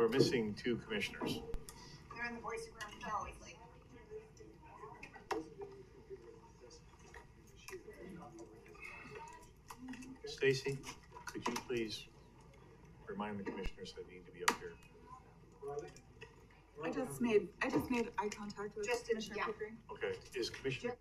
we're missing two commissioners. They're in the Boise room. They're always late. Stacy, could you please remind the commissioners that need to be up here? I just made eye contact with Commissioner Pickering. Okay, is Commissioner?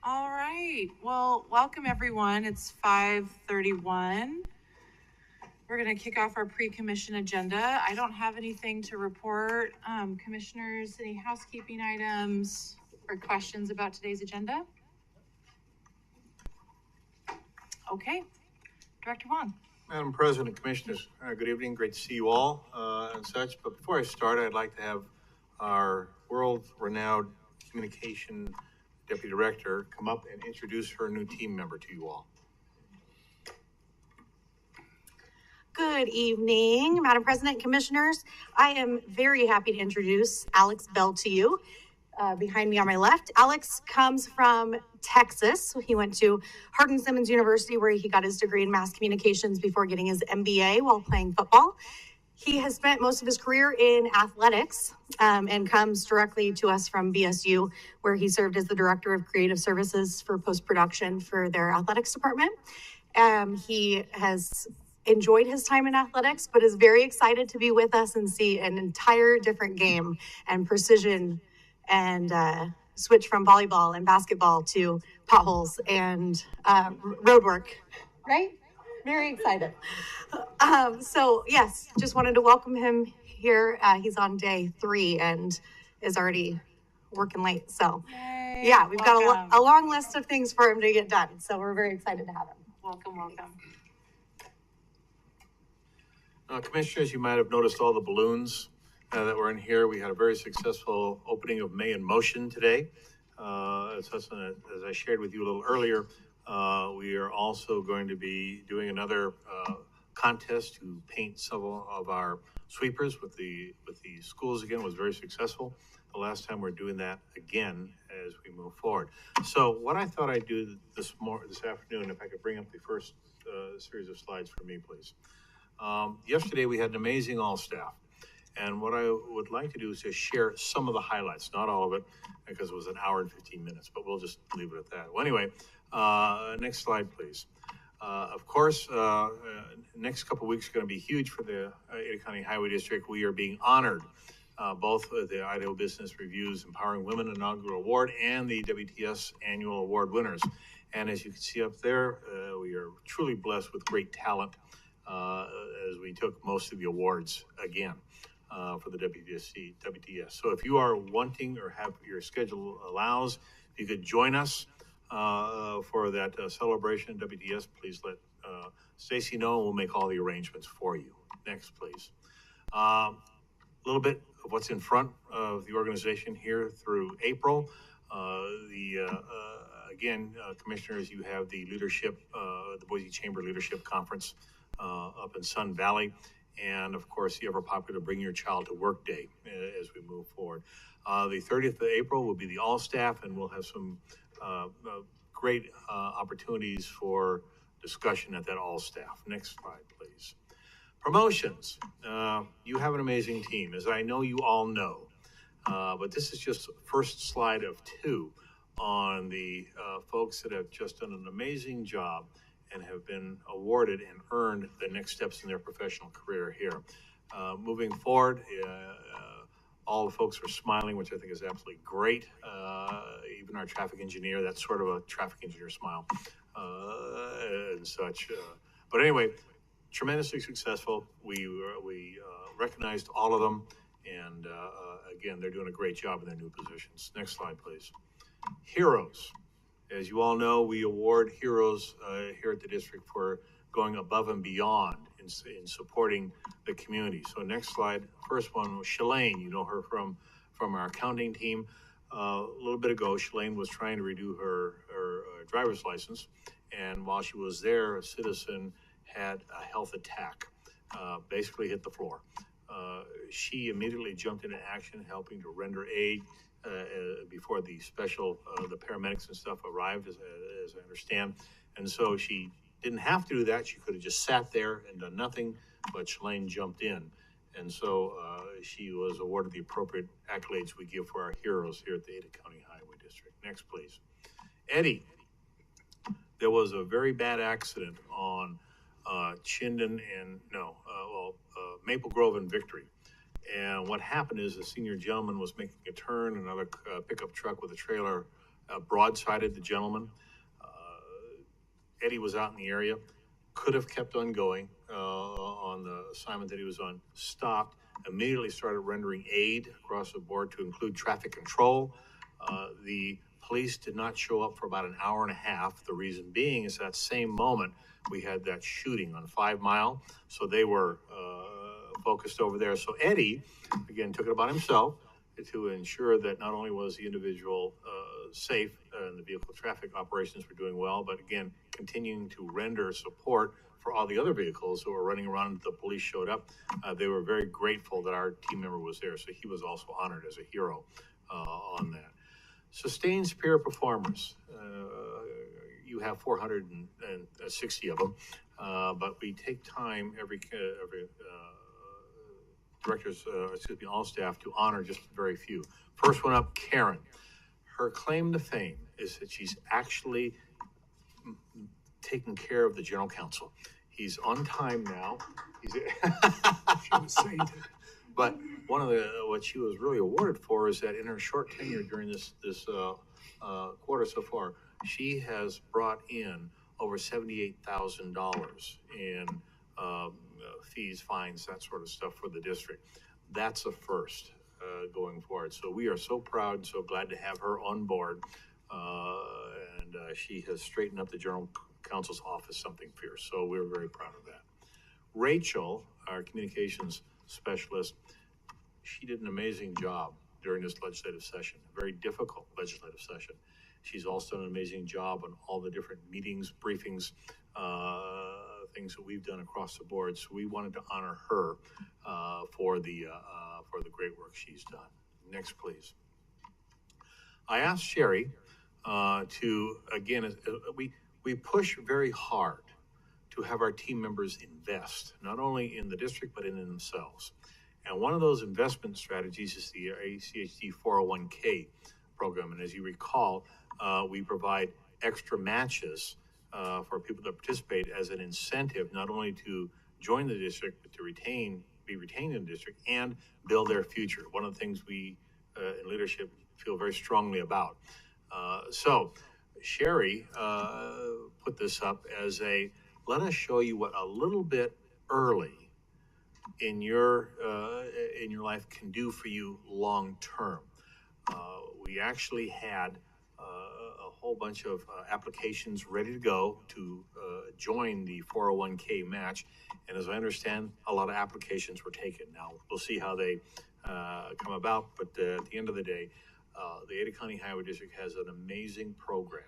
All right, well, welcome everyone. It's 5:31. We're gonna kick off our pre-commission agenda. I don't have anything to report. Commissioners, any housekeeping items or questions about today's agenda? Okay, Director Vaughn. Madam President, Commissioners, good evening. Great to see you all and such. But before I start, I'd like to have our world-renowned communication Deputy Director come up and introduce her new team member to you all. Good evening, Madam President, Commissioners. I am very happy to introduce Alex Bell to you. Behind me on my left, Alex comes from Texas. He went to Hardin-Simmons University where he got his degree in mass communications before getting his MBA while playing football. He has spent most of his career in athletics and comes directly to us from BSU, where he served as the Director of Creative Services for post-production for their athletics department. He has enjoyed his time in athletics, but is very excited to be with us and see an entire different game and precision and switch from volleyball and basketball to potholes and road work, right? Very excited. So yes, just wanted to welcome him here. He's on day 3 and is already working late. So Yay, yeah, we've got welcome. a long list of things for him to get done. So we're very excited to have him. Welcome, welcome. Commissioners, you might have noticed all the balloons that were in here. We had a very successful opening of May in Motion today. As I shared with you a little earlier, we are also going to be doing another contest to paint several of our sweepers with the schools again. It was very successful. The last time we're doing that again as we move forward. So what I thought I'd do this afternoon, if I could bring up the first series of slides for me, please. Yesterday we had an amazing all-staff. And what I would like to do is just share some of the highlights, not all of it, because it was an hour and 15 minutes, but we'll just leave it at that. Well, anyway, next slide, please. Of course, next couple of weeks are going to be huge for the Ada County Highway District. We are being honored both with the Idaho Business Review's Empowering Women Inaugural Award and the WTS Annual Award winners. And as you can see up there, we are truly blessed with great talent as we took most of the awards again. For the WTS. So if you are wanting or have your schedule allows, you could join us for that celebration at WTS. Please let Stacy know and we'll make all the arrangements for you. Next, please. A little bit of what's in front of the organization here through April. Again, commissioners, you have the leadership, the Boise Chamber Leadership Conference up in Sun Valley. And of course, the ever popular Bring Your Child to Work Day as we move forward. The 30th of April will be the all staff, and we'll have some great opportunities for discussion at that all staff. Next slide, please. Promotions. You have an amazing team, as I know you all know. But this is just the first slide of 2 on the folks that have just done an amazing job and have been awarded and earned the next steps in their professional career here. Moving forward, all the folks are smiling, which I think is absolutely great. Even our traffic engineer, that's sort of a traffic engineer smile and such. But anyway, tremendously successful. We recognized all of them, and again, they're doing a great job in their new positions. Next slide, please. Heroes. As you all know, we award heroes here at the district for going above and beyond in supporting the community. So next slide. First one was Shalane. You know her from our accounting team. A little bit ago, Shalane was trying to redo her driver's license, and while she was there, a citizen had a health attack, basically hit the floor. She immediately jumped into action, helping to render aid before the paramedics and stuff arrived, as I understand. And so she didn't have to do that. She could have just sat there and done nothing, but Shalane jumped in. And so she was awarded the appropriate accolades we give for our heroes here at the Ada County Highway District. Next, please. Eddie, there was a very bad accident on Maple Grove and Victory. And what happened is a senior gentleman was making a turn, another pickup truck with a trailer broadsided the gentleman. Eddie was out in the area, could have kept on going on the assignment that he was on, stopped, immediately started rendering aid across the board to include traffic control. The police did not show up for about an hour and a half. The reason being is that same moment we had that shooting on 5 Mile, so they were focused over there. So Eddie, again, took it upon himself to ensure that not only was the individual safe and the vehicle traffic operations were doing well, but again, continuing to render support for all the other vehicles who were running around until the police showed up. They were very grateful that our team member was there, so he was also honored as a hero on that. Sustained superior performers. You have 460 of them, but we take time every all staff to honor just very few. First one up, Karen. Her claim to fame is that she's actually taking care of the general counsel. He's on time now. She was sainted. But one of what she was really awarded for is that in her short tenure during this quarter so far, she has brought in over $78,000 in fees, fines, that sort of stuff for the district. That's a first going forward. So we are so proud and so glad to have her on board. And she has straightened up the General Counsel's office something fierce. So we're very proud of that. Rachel, our communications specialist, she did an amazing job during this legislative session, a very difficult legislative session. She's also done an amazing job on all the different meetings, briefings, things that we've done across the board. So we wanted to honor her for the great work she's done. Next, please. I asked Sherry to, again, we push very hard to have our team members invest, not only in the district, but in themselves. And one of those investment strategies is the ACHD 401k program. And as you recall, we provide extra matches for people that participate as an incentive, not only to join the district, but to be retained in the district and build their future. One of the things we in leadership feel very strongly about. So Sherry put this up as let us show you what a little bit early in your life can do for you long term. We actually had a whole bunch of applications ready to go to join the 401k match, and as I understand, a lot of applications were taken. Now we'll see how they come about, but at the end of the day, the Ada County Highway District has an amazing program,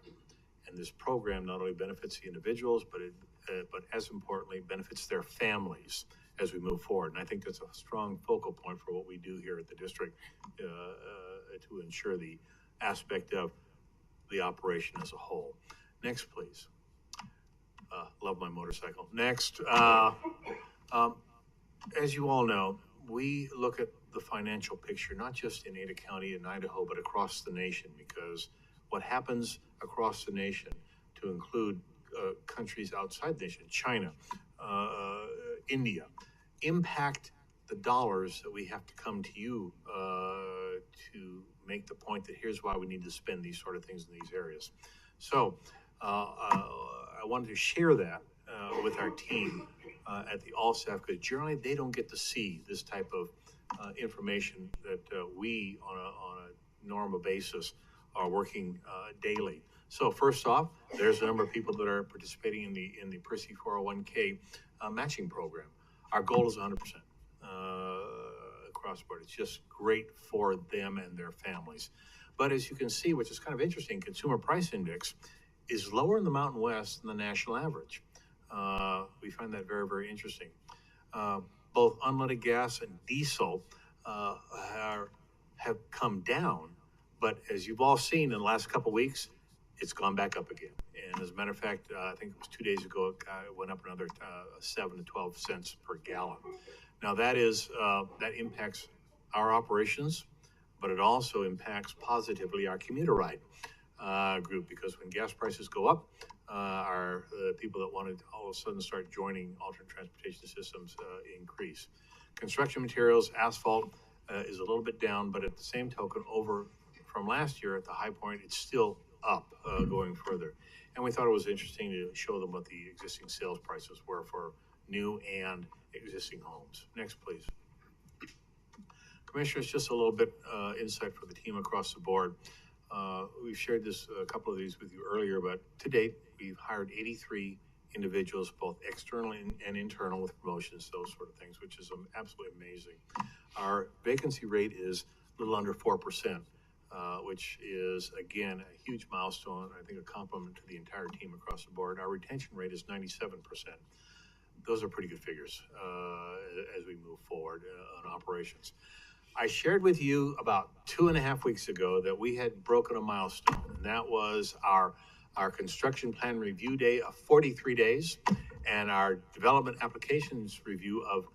and this program not only benefits the individuals, but as importantly benefits their families as we move forward. And I think that's a strong focal point for what we do here at the district to ensure the aspect of the operation as a whole. Next, please. Love my motorcycle. Next, as you all know, we look at the financial picture, not just in Ada County and Idaho, but across the nation, because what happens across the nation, to include countries outside the nation, China, India, impact the dollars that we have to come to you to make the point that here's why we need to spend these sort of things in these areas. So I wanted to share that with our team at the all staff, because generally they don't get to see this type of information that we on a normal basis are working daily. So first off, there's a number of people that are participating in the Percy 401k matching program. Our goal is 100% across the board. It's just great for them and their families. But as you can see, which is kind of interesting, consumer price index is lower in the Mountain West than the national average. We find that very, very interesting. Both unleaded gas and diesel have come down, but as you've all seen in the last couple of weeks, it's gone back up again. And as a matter of fact, I think it was 2 days ago, it went up another 7 to 12 cents per gallon. Now that impacts our operations, but it also impacts positively our commuter ride group, because when gas prices go up, the people that want to all of a sudden start joining alternate transportation systems increase. Construction materials, asphalt is a little bit down, but at the same token, over from last year at the high point, it's still up going further. And we thought it was interesting to show them what the existing sales prices were for new and existing homes. Next, please. Commissioners, just a little bit insight for the team across the board. We've shared a couple of these with you earlier, but to date, we've hired 83 individuals, both external and internal, with promotions, those sort of things, which is absolutely amazing. Our vacancy rate is a little under 4%, which is, again, a huge milestone. I think a compliment to the entire team across the board. Our retention rate is 97%. Those are pretty good figures as we move forward on operations. I shared with you about 2.5 weeks ago that we had broken a milestone, and that was our construction plan review day of 43 days and our development applications review of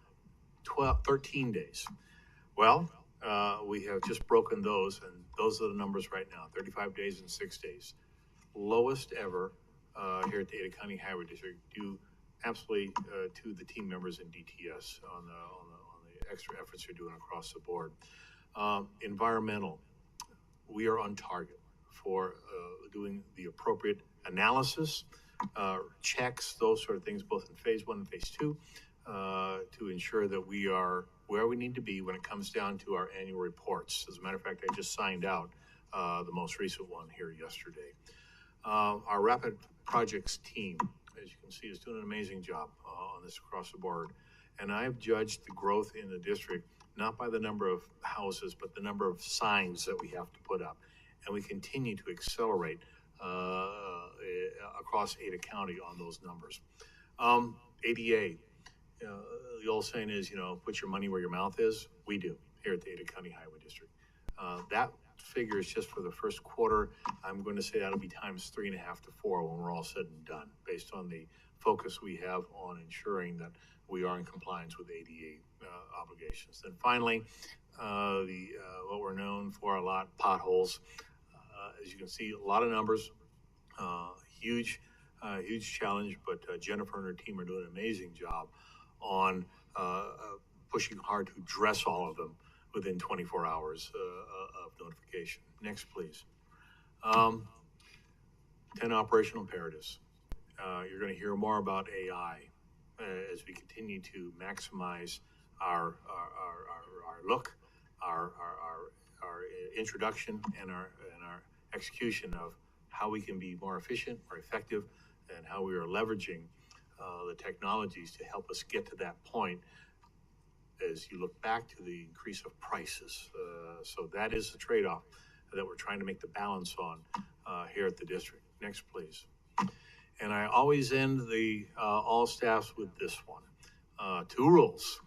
13 days. Well, we have just broken those, and those are the numbers right now, 35 days and 6 days. Lowest ever here at the Ada County Highway District, due absolutely to the team members in DTS on the extra efforts you're doing across the board. Environmental, we are on target for doing the appropriate analysis, checks, those sort of things, both in phase 1 and phase 2, to ensure that we are where we need to be when it comes down to our annual reports. As a matter of fact, I just signed out the most recent one here yesterday. Our rapid projects team, as you can see, is doing an amazing job on this across the board. And I've judged the growth in the district not by the number of houses, but the number of signs that we have to put up. And we continue to accelerate across Ada County on those numbers. ADA, the old saying is, put your money where your mouth is. We do here at the Ada County Highway District. That figure is just for the first quarter. I'm going to say that'll be times 3.5 to 4 when we're all said and done, based on the focus we have on ensuring that we are in compliance with ADA obligations. Then finally, what we're known for a lot, potholes. As you can see, a lot of numbers, huge challenge, but Jennifer and her team are doing an amazing job on pushing hard to address all of them within 24 hours of notification. Next, please. 10 operational imperatives. You're going to hear more about AI as we continue to maximize our look, our introduction, and our execution of how we can be more efficient, more effective, and how we are leveraging the technologies to help us get to that point as you look back to the increase of prices. So that is the trade-off that we're trying to make the balance on here at the district. Next, please. And I always end the all staffs with this one. 2 rules.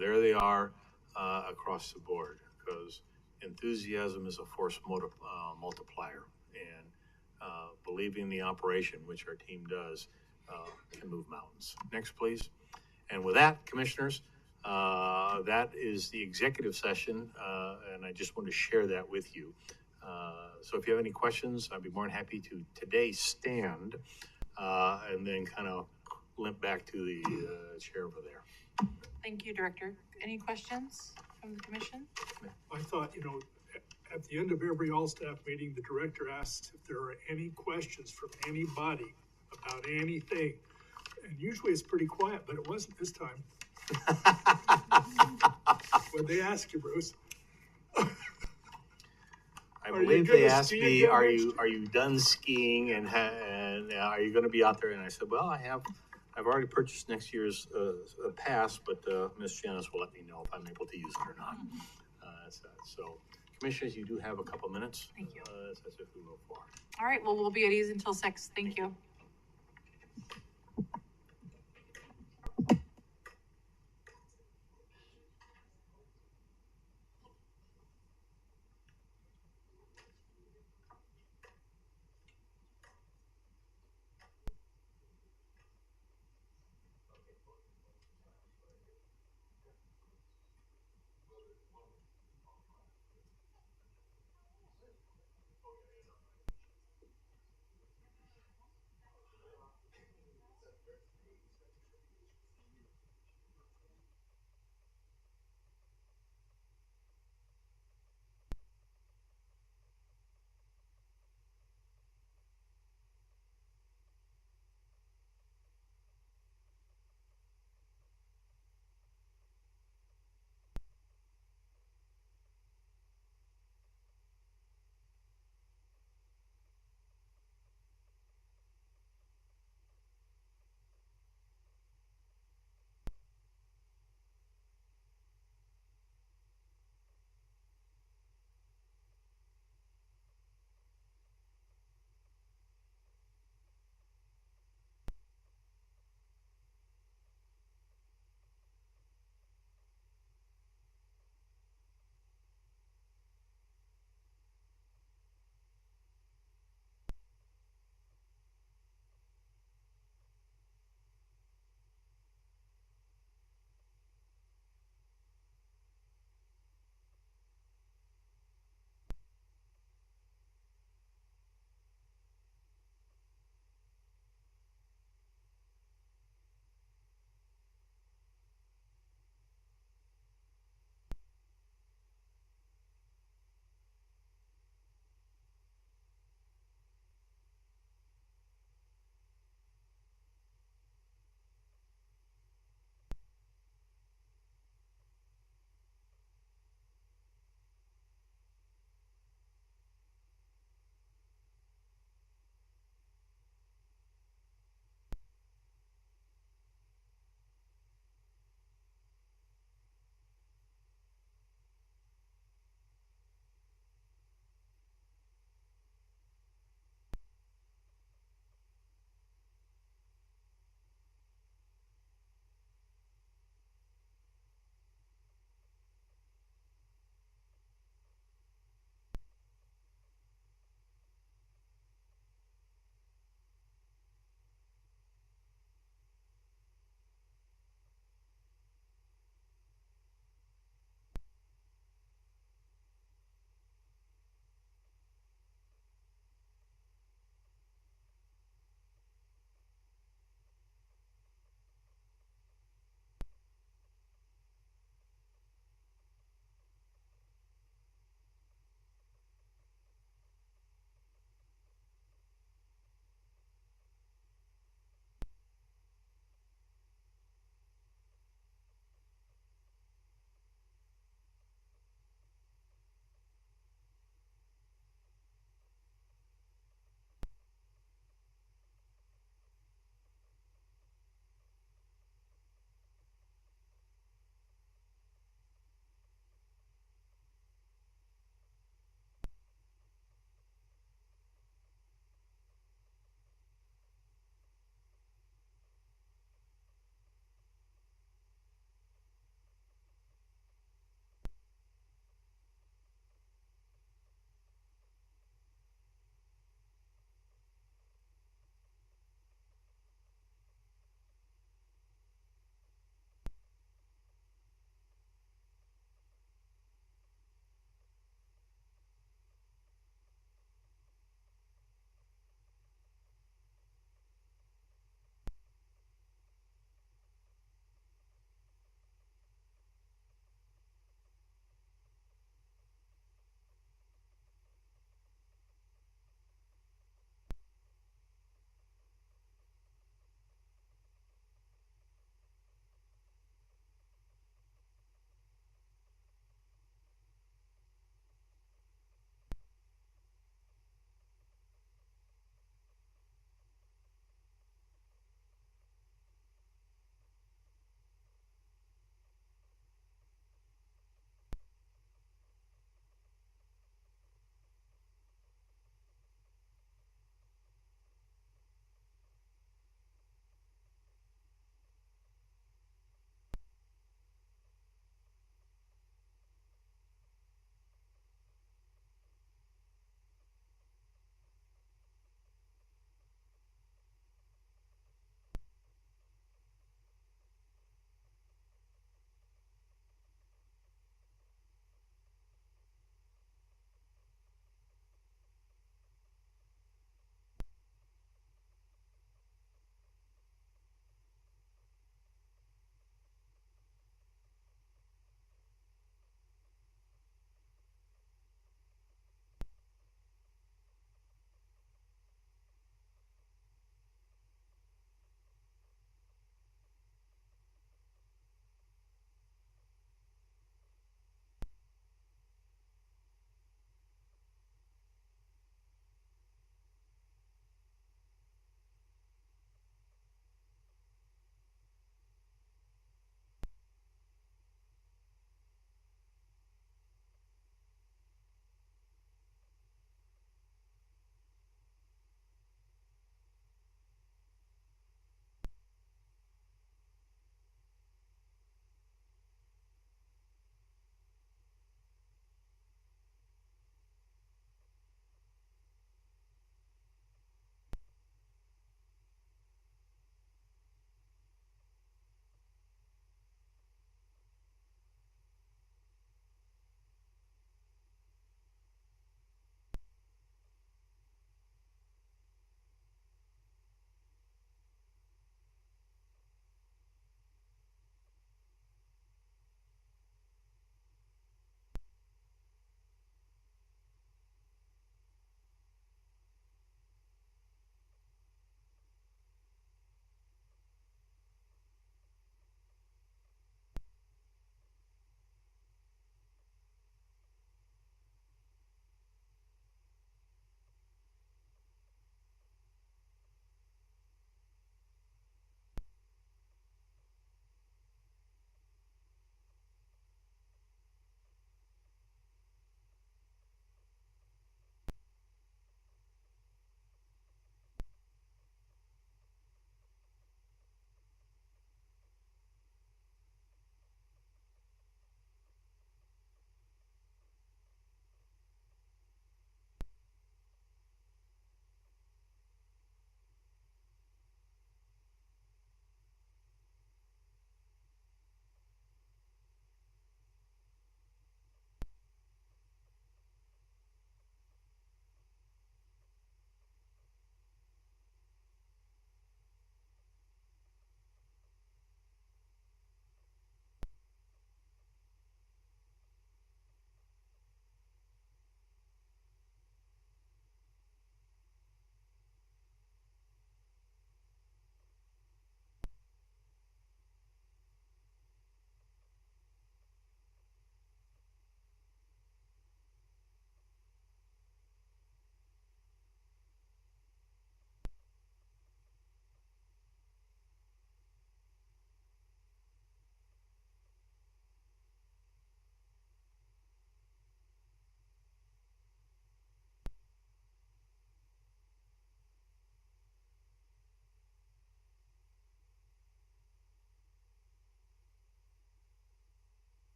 There they are across the board, because enthusiasm is a force multiplier, and believing in the operation, which our team does, can move mountains. Next, please. And with that, commissioners, that is the executive session, and I just want to share that with you. So if you have any questions, I'd be more than happy to today stand and then kind of limp back to the chair over there. Thank you, Director. Any questions from the commission? I thought, at the end of every all-staff meeting, the director asks if there are any questions from anybody about anything. And usually it's pretty quiet, but it wasn't this time. What'd they ask you, Bruce? I Are you believe they gonna asked ski me, again are next you, year?" are you done skiing and are you gonna be out there? And I said, well, I've already purchased next year's, pass, but, Ms. Janice will let me know if I'm able to use it or not. So commissioners, you do have a couple minutes. Thank you. As if we move forward. All right, well, we'll be at ease until 6. Thank you.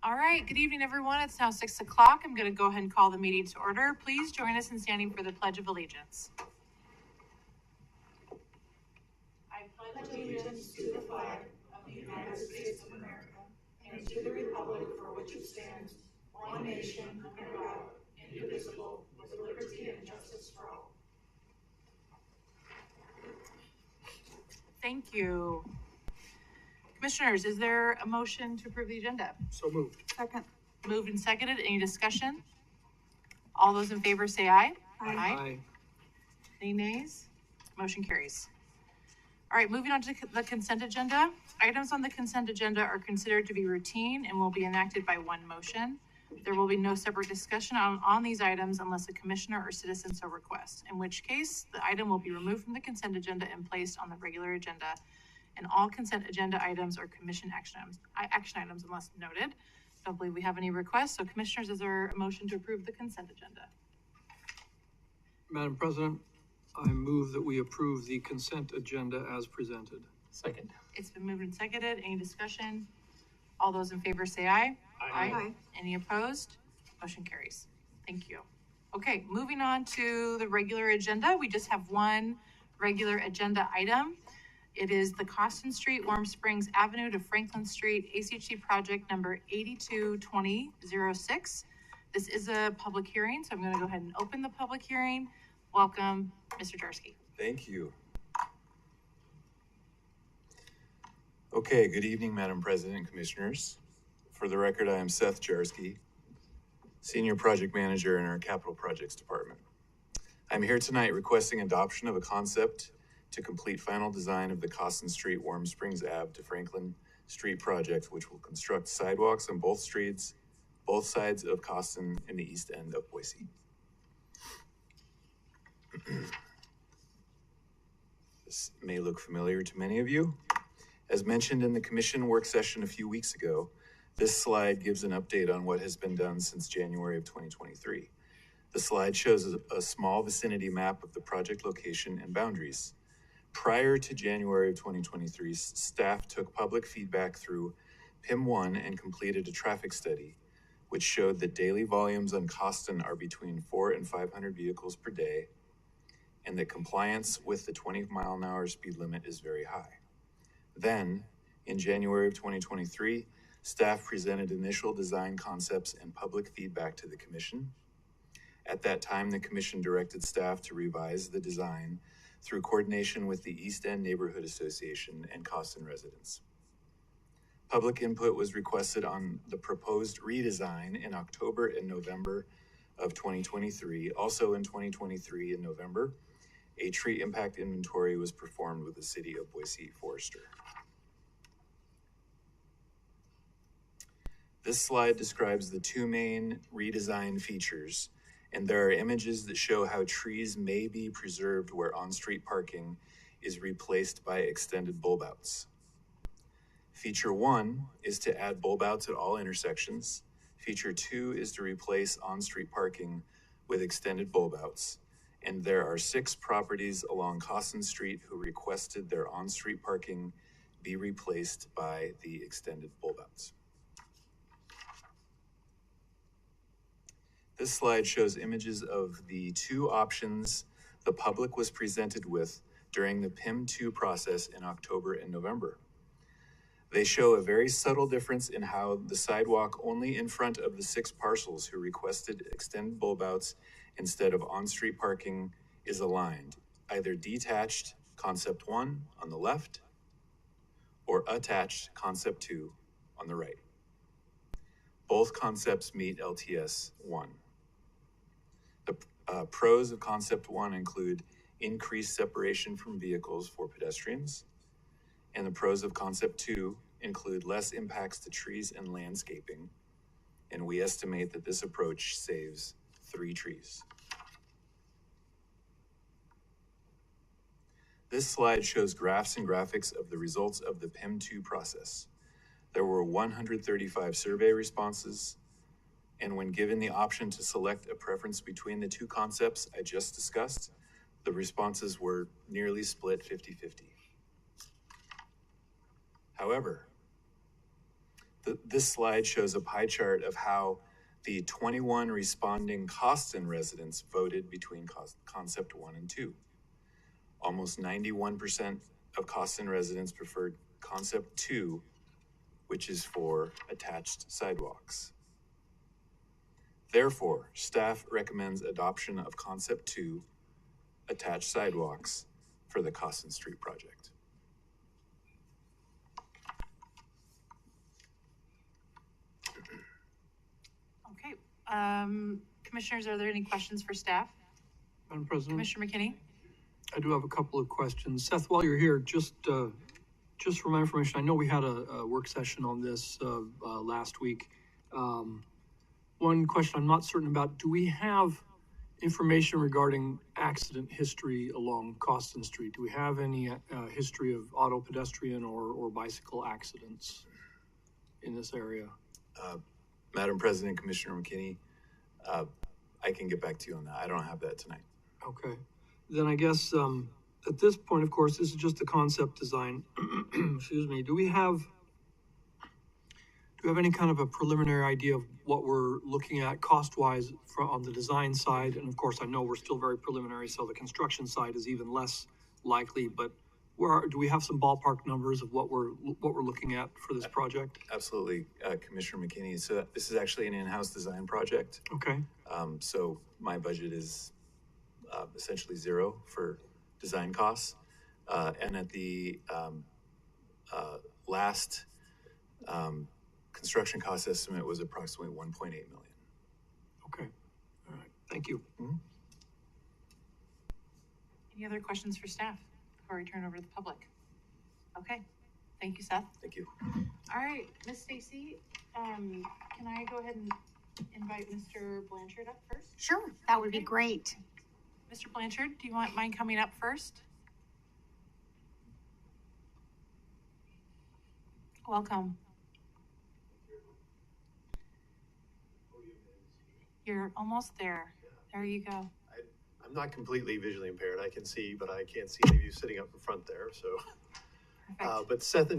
All right, good evening, everyone. It's now 6 o'clock. I'm going to go ahead and call the meeting to order. Please join us in standing for the Pledge of Allegiance. I pledge allegiance to the flag of the United States of America and to the republic for which it stands, one nation, under God, indivisible, with liberty and justice for all. Thank you. Commissioners, is there a motion to approve the agenda? So moved. Second. Moved and seconded. Any discussion? All those in favor say aye. Aye. Any nays? Motion carries. All right, moving on to the consent agenda. Items on the consent agenda are considered to be routine and will be enacted by one motion. There will be no separate discussion on these items unless a commissioner or citizen so requests, in which case the item will be removed from the consent agenda and placed on the regular agenda. And all consent agenda items are commission action items unless noted. Don't believe we have any requests. So commissioners, is there a motion to approve the consent agenda? Madam President, I move that we approve the consent agenda as presented. Second. It's been moved and seconded. Any discussion? All those in favor say aye. Aye. Any opposed? Motion carries. Thank you. Okay, moving on to the regular agenda. We just have one regular agenda item. It is the Coston Street, Warm Springs Avenue to Franklin Street ACHD project number 822006. This is a public hearing, so I'm going to go ahead and open the public hearing. Welcome, Mr. Jarsky. Thank you. Okay, good evening, Madam President and Commissioners. For the record, I am Seth Jarsky, Senior Project Manager in our Capital Projects Department. I'm here tonight requesting adoption of a concept to complete final design of the Coston Street, Warm Springs Ave to Franklin Street project, which will construct sidewalks on both streets, both sides of Coston in the east end of Boise. This may look familiar to many of you. As mentioned in the commission work session a few weeks ago, this slide gives an update on what has been done since January of 2023. The slide shows a small vicinity map of the project location and boundaries. Prior to January of 2023, staff took public feedback through PIM1 and completed a traffic study, which showed that daily volumes on Coston are between 400 and 500 vehicles per day, and that compliance with the 20-mile-an-hour speed limit is very high. Then, in January of 2023, staff presented initial design concepts and public feedback to the commission. At that time, the commission directed staff to revise the design through coordination with the East End Neighborhood Association and Coston residents. Public input was requested on the proposed redesign in October and November of 2023. Also in 2023 in November, a tree impact inventory was performed with the City of Boise Forester. This slide describes the two main redesign features, and there are images that show how trees may be preserved where on-street parking is replaced by extended bulb outs. Feature 1 is to add bulb outs at all intersections. Feature 2 is to replace on-street parking with extended bulb outs. And there are 6 properties along Coston Street who requested their on-street parking be replaced by the extended bulb outs. This slide shows images of the 2 options the public was presented with during the PIM2 process in October and November. They show a very subtle difference in how the sidewalk only in front of the 6 parcels who requested extended bulb outs instead of on-street parking is aligned, either detached, concept 1 on the left, or attached, concept 2 on the right. Both concepts meet LTS 1. The pros of concept 1 include increased separation from vehicles for pedestrians, and the pros of concept 2 include less impacts to trees and landscaping, and we estimate that this approach saves 3 trees. This slide shows graphs and graphics of the results of the PIM2 process. There were 135 survey responses, and when given the option to select a preference between the 2 concepts I just discussed, the responses were nearly split 50-50. However, This slide shows a pie chart of how the 21 responding Coston residents voted between concept 1 and 2. Almost 91% of Coston residents preferred concept 2, which is for attached sidewalks. Therefore, staff recommends adoption of concept 2, attached sidewalks, for the Coston Street project. Okay, commissioners, are there any questions for staff? Madam President, Commissioner McKinney? I do have a couple of questions. Seth, while you're here, just for my information, I know we had a work session on this last week. One question I'm not certain about, do we have information regarding accident history along Coston Street? Do we have any history of auto, pedestrian, or bicycle accidents in this area? Madam President, Commissioner McKinney, I can get back to you on that. I don't have that tonight. Okay, then I guess at this point, of course, this is just a concept design. Excuse me. Do we have any kind of a preliminary idea of what we're looking at cost-wise on the design side? And of course, I know we're still very preliminary, so the construction side is even less likely. But do we have some ballpark numbers of what we're looking at for this project? Absolutely, Commissioner McKinney. So this is actually an in-house design project. Okay. So my budget is essentially zero for design costs. And at the last construction cost estimate was approximately $1.8 million. Okay. All right. Thank you. Mm-hmm. Any other questions for staff before we turn over to the public? Okay, thank you, Seth. Thank you. All right, Miss Stacy, can I go ahead and invite Mr. Blanchard up first? Sure, that would be great. Mr. Blanchard, do you mind coming up first? Welcome. You're almost there. There you go. I'm not completely visually impaired. I can see, but I can't see any of you sitting up in front there. So, but Seth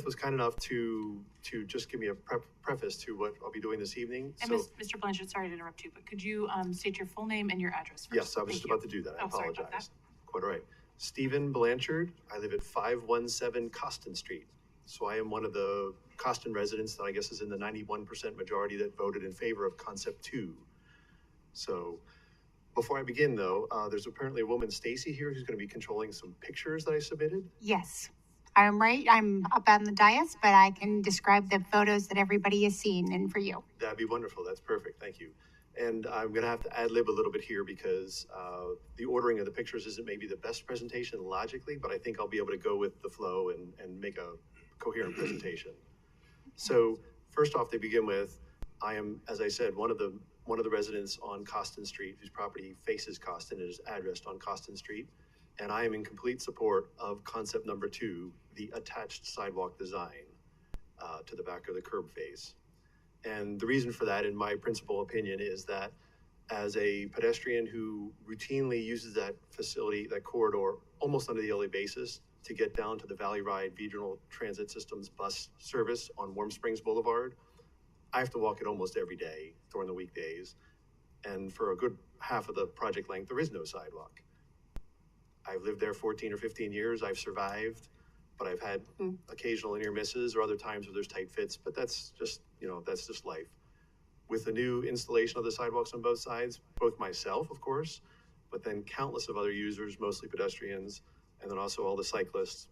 was kind enough to just give me a preface to what I'll be doing this evening. And so, Mr. Blanchard, sorry to interrupt you, but could you state your full name and your address first? Yes, I was just about to do that. I sorry about apologize. Quite all right. Stephen Blanchard. I live at 517 Coston Street. So I am one of the Coston residents that I guess is in the 91% majority that voted in favor of Concept 2. So before I begin, though, there's apparently a woman, Stacy, here who's going to be controlling some pictures that I submitted. Yes, I'm right. I'm up on the dais, but I can describe the photos that everybody has seen and for you. That'd be wonderful. That's perfect. Thank you. And I'm going to have to ad-lib a little bit here because the ordering of the pictures isn't maybe the best presentation logically, but I think I'll be able to go with the flow and make a coherent presentation. So first off, to begin with, I am, as I said, one of the residents on Coston Street whose property faces Coston and is addressed on Coston Street. And I am in complete support of concept number 2, the attached sidewalk design to the back of the curb face. And the reason for that, in my principal opinion, is that as a pedestrian who routinely uses that facility, that corridor, almost on a daily basis to get down to the Valley Ride Regional Transit System's bus service on Warm Springs Boulevard, I have to walk it almost every day during the weekdays. And for a good half of the project length, there is no sidewalk. I've lived there 14 or 15 years. I've survived, but I've had occasional near misses or other times where there's tight fits, but that's just, that's just life. With the new installation of the sidewalks on both sides, both myself, of course, but then countless of other users, mostly pedestrians, and then also all the cyclists,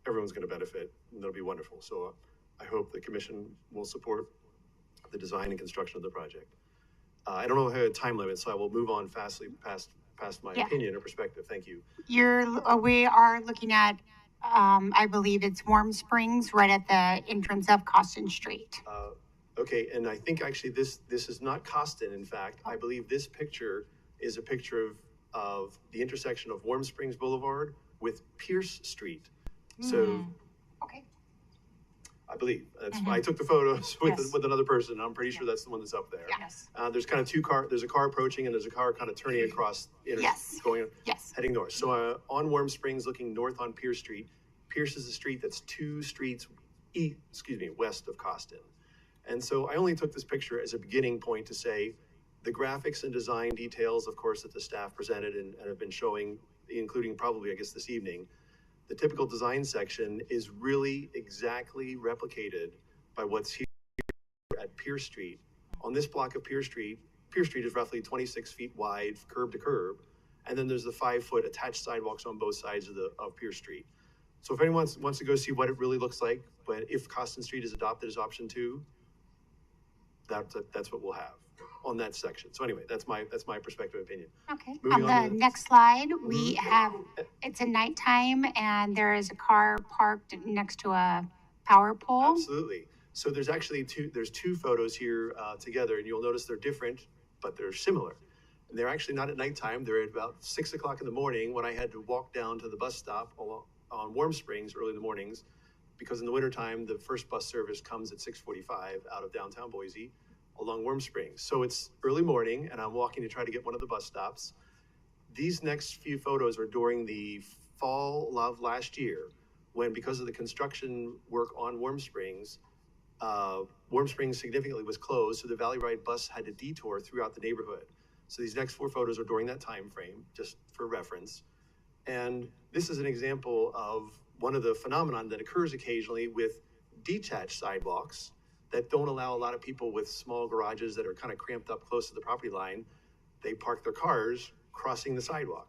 everyone's going to benefit, and that'll be wonderful. So I hope the commission will support the design and construction of the project. I don't know how a time limit, so I will move on fastly past my opinion or perspective. Thank you. We are looking at, I believe it's Warm Springs, right at the entrance of Coston Street. Okay, and I think actually this is not Coston. In fact, I believe this picture is a picture of the intersection of Warm Springs Boulevard with Pierce Street. So, okay. I believe that's. I took the photos with another person. I'm pretty sure that's the one that's up there. Yes. There's kind of there's a car approaching and there's a car kind of turning across, heading north. So on Warm Springs, looking north on Pierce Street. Pierce is a street that's 2 streets west of Coston. And so I only took this picture as a beginning point to say the graphics and design details, of course, that the staff presented and have been showing, including probably, I guess, this evening, the typical design section is really exactly replicated by what's here at Pierce Street. On this block of Pierce Street is roughly 26 feet wide, curb to curb, and then there's the 5-foot attached sidewalks on both sides of Pierce Street. So if anyone wants to go see what it really looks like, but if Coston Street is adopted as option 2, that's what we'll have on that section. So anyway, that's my perspective opinion. Okay. Moving On on the to next slide, we have, it's a nighttime and there is a car parked next to a power pole. Absolutely. So there's actually two photos here together, and you'll notice they're different, but they're similar. And they're actually not at nighttime. They're at about 6 o'clock in the morning when I had to walk down to the bus stop on Warm Springs early in the mornings, because in the wintertime, the first bus service comes at 6:45 out of downtown Boise along Warm Springs. So it's early morning, and I'm walking to try to get one of the bus stops. These next few photos are during the fall of last year, when, because of the construction work on Warm Springs significantly was closed, so the Valley Ride bus had to detour throughout the neighborhood. So these next 4 photos are during that time frame, just for reference. And this is an example of one of the phenomenon that occurs occasionally with detached sidewalks that don't allow a lot of people with small garages that are kind of cramped up close to the property line. They park their cars crossing the sidewalk.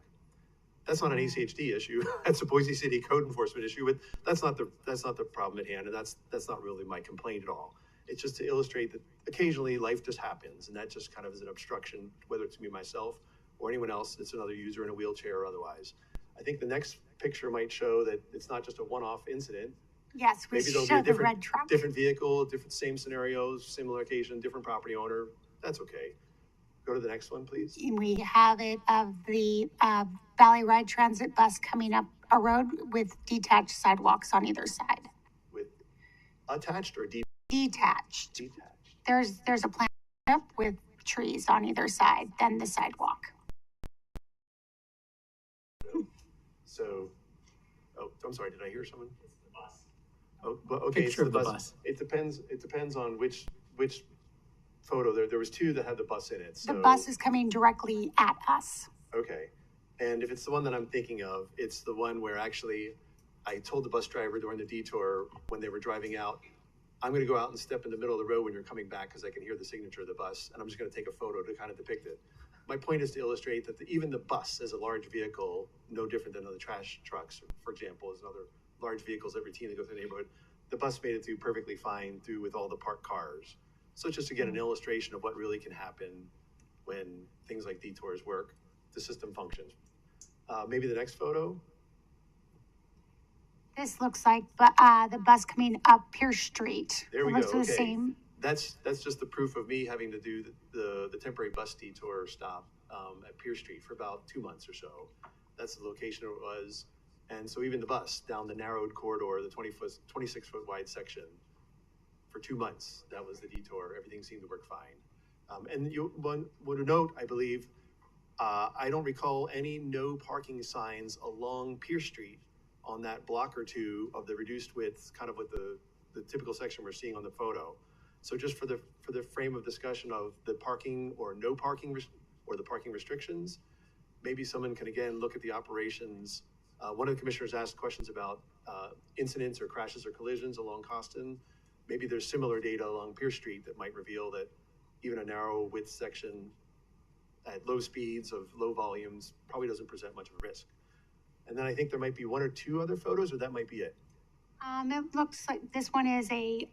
That's not an ACHD issue. That's a Boise City code enforcement issue, but that's not the problem at hand, and that's not really my complaint at all. It's just to illustrate that occasionally life just happens, and that just kind of is an obstruction, whether it's me, myself, or anyone else. It's another user in a wheelchair or otherwise. I think the next picture might show that it's not just a one-off incident. Yes, we Maybe there'll show be a the red truck. different vehicle, different same scenarios, similar occasion, different property owner. That's okay. Go to the next one, please. We have it of the Valley Ride Transit bus coming up a road with detached sidewalks on either side. With attached or Detached. detached? There's a plant up with trees on either side, then the sidewalk. So, oh, I'm sorry, did I hear someone? It's the bus. Oh, but okay, Picture it's the of the bus. bus. It depends on which photo. There was 2 that had the bus in it. So, The bus is coming directly at us. okay. And if it's the one that I'm thinking of, it's the one where actually I told the bus driver during the detour when they were driving out, I'm going to go out and step in the middle of the road when you're coming back because I can hear the signature of the bus, and I'm just going to take a photo to kind of depict it. My point is to illustrate that even the bus as a large vehicle, no different than other trash trucks, for example, as other large vehicles that routinely go through the neighborhood, the bus made it through perfectly fine through with all the parked cars. So just again, an illustration of what really can happen when things like detours work, the system functions. Maybe the next photo. This looks like the bus coming up Pierce Street. There we It looks go. the Okay. same. That's just the proof of me having to do the temporary bus detour stop at Pierce Street for about 2 months or so. That's the location it was. And so even the bus down the narrowed corridor, the 26-foot wide section, for 2 months, that was the detour. Everything seemed to work fine. And you would note, I believe, I don't recall any no parking signs along Pierce Street on that block or 2 of the reduced width, kind of with the typical section we're seeing on the photo. So just for the frame of discussion of the parking or no parking or the parking restrictions, maybe someone can again look at the operations. One of the commissioners asked questions about incidents or crashes or collisions along Coston. Maybe there's similar data along Pierce Street that might reveal that even a narrow width section at low speeds of low volumes probably doesn't present much of a risk. And then I think there might be 1 or 2 other photos, or that might be it. It looks like this one is a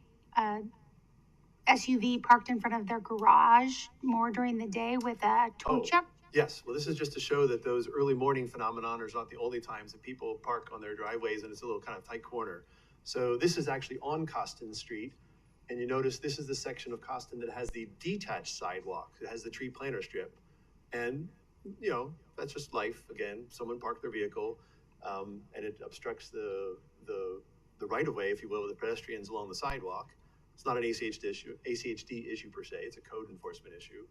SUV parked in front of their garage more during the day with a tow truck. Yes, well, this is just to show that those early morning phenomenon are not the only times that people park on their driveways and it's a little kind of tight corner. So this is actually on Coston Street. And you notice this is the section of Coston that has the detached sidewalk. It has the tree planter strip. And, you know, that's just life. Again, someone parked their vehicle and it obstructs the right of way, if you will, of the pedestrians along the sidewalk. It's not an ACHD issue per se. It's a code enforcement issue.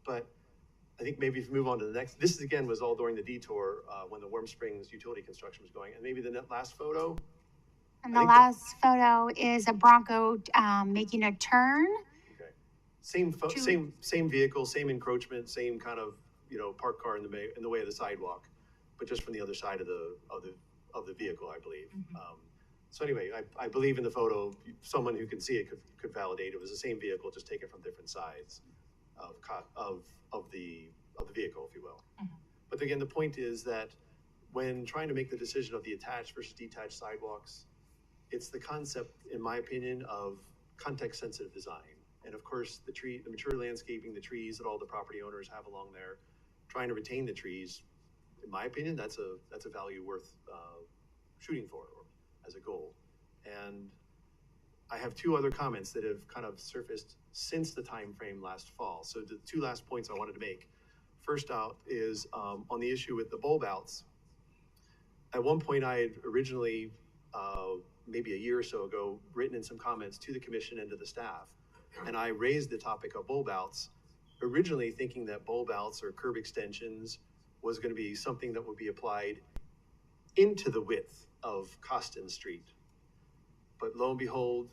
But I think maybe if we move on to the next, this again was all during the detour when the Warm Springs utility construction was going. And maybe the last photo. And the last photo is a Bronco making a turn same vehicle, same encroachment, same kind of, parked car in the way of the sidewalk, but just from the other side of the vehicle, I believe. So anyway, I believe in the photo, someone who can see it could validate it was the same vehicle, just taken from different sides of the vehicle, if you will. But again, the point is that when trying to make the decision of the attached versus detached sidewalks, it's the concept, in my opinion, of context-sensitive design. And of course, the mature landscaping, the trees that all the property owners have along there, trying to retain the trees, in my opinion, that's a value worth shooting for as a goal. And I have two other comments that have kind of surfaced since the time frame last fall. So the two last points I wanted to make. First out is on the issue with the bulb outs. At one point, I had originally, maybe a year or so ago, written in some comments to the commission and to the staff. And I raised the topic of bulb outs, originally thinking that bulb outs or curb extensions was going to be something that would be applied into the width of Coston Street. But lo and behold,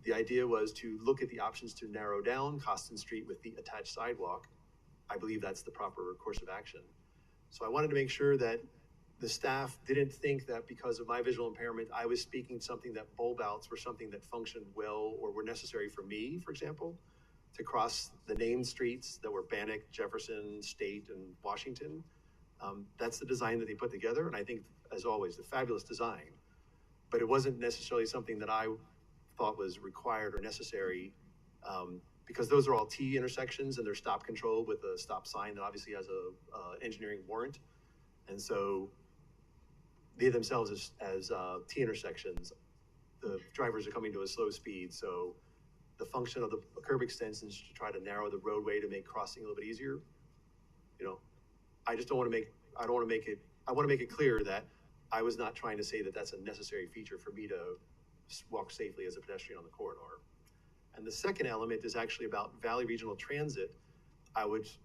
the idea was to look at the options to narrow down Coston Street with the attached sidewalk. I believe that's the proper course of action. So I wanted to make sure that the staff didn't think that because of my visual impairment, I was speaking something that bulb outs were something that functioned well or were necessary for me, for example, to cross the named streets that were Bannock, Jefferson, State, and Washington. That's the design that they put together. And I think, as always, a fabulous design, but it wasn't necessarily something that I thought was required or necessary, because those are all T intersections and they're stop controlled with a stop sign that obviously has a engineering warrant. And so they themselves as T intersections, the drivers are coming to a slow speed. So the function of the curb extensions to try to narrow the roadway to make crossing a little bit easier. I just don't want to make, I want to make it clear that I was not trying to say that that's a necessary feature for me to walk safely as a pedestrian on the corridor. And the second element is actually about Valley Regional Transit, which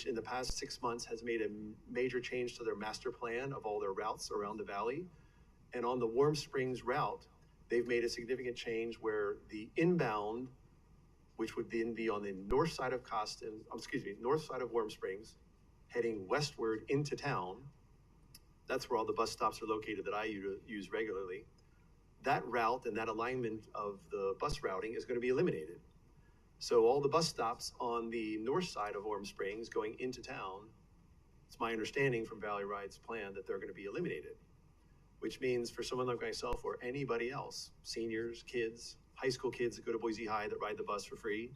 in the past 6 months has made a major change to their master plan of all their routes around the valley. And on the Warm Springs route, they've made a significant change where the inbound, which would then be on the north side of north side of Warm Springs, heading westward into town. That's where all the bus stops are located that I use regularly. That route and that alignment of the bus routing is going to be eliminated. So all the bus stops on the north side of Warm Springs going into town, it's my understanding from Valley Ride's plan that they're going to be eliminated, which means for someone like myself or anybody else, seniors, kids, high school kids that go to Boise High that ride the bus for free,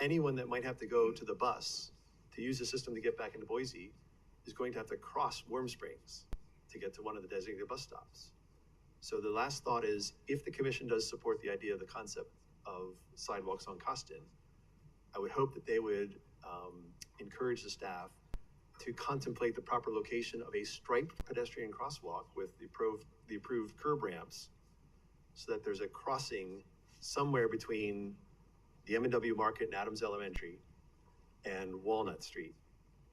anyone that might have to go to the bus to use the system to get back into Boise is going to have to cross Warm Springs to get to one of the designated bus stops. So the last thought is, if the commission does support the idea of the concept of sidewalks on Coston, I would hope that they would encourage the staff to contemplate the proper location of a striped pedestrian crosswalk with the approved curb ramps, so that there's a crossing somewhere between the M&W Market and Adams Elementary and Walnut Street,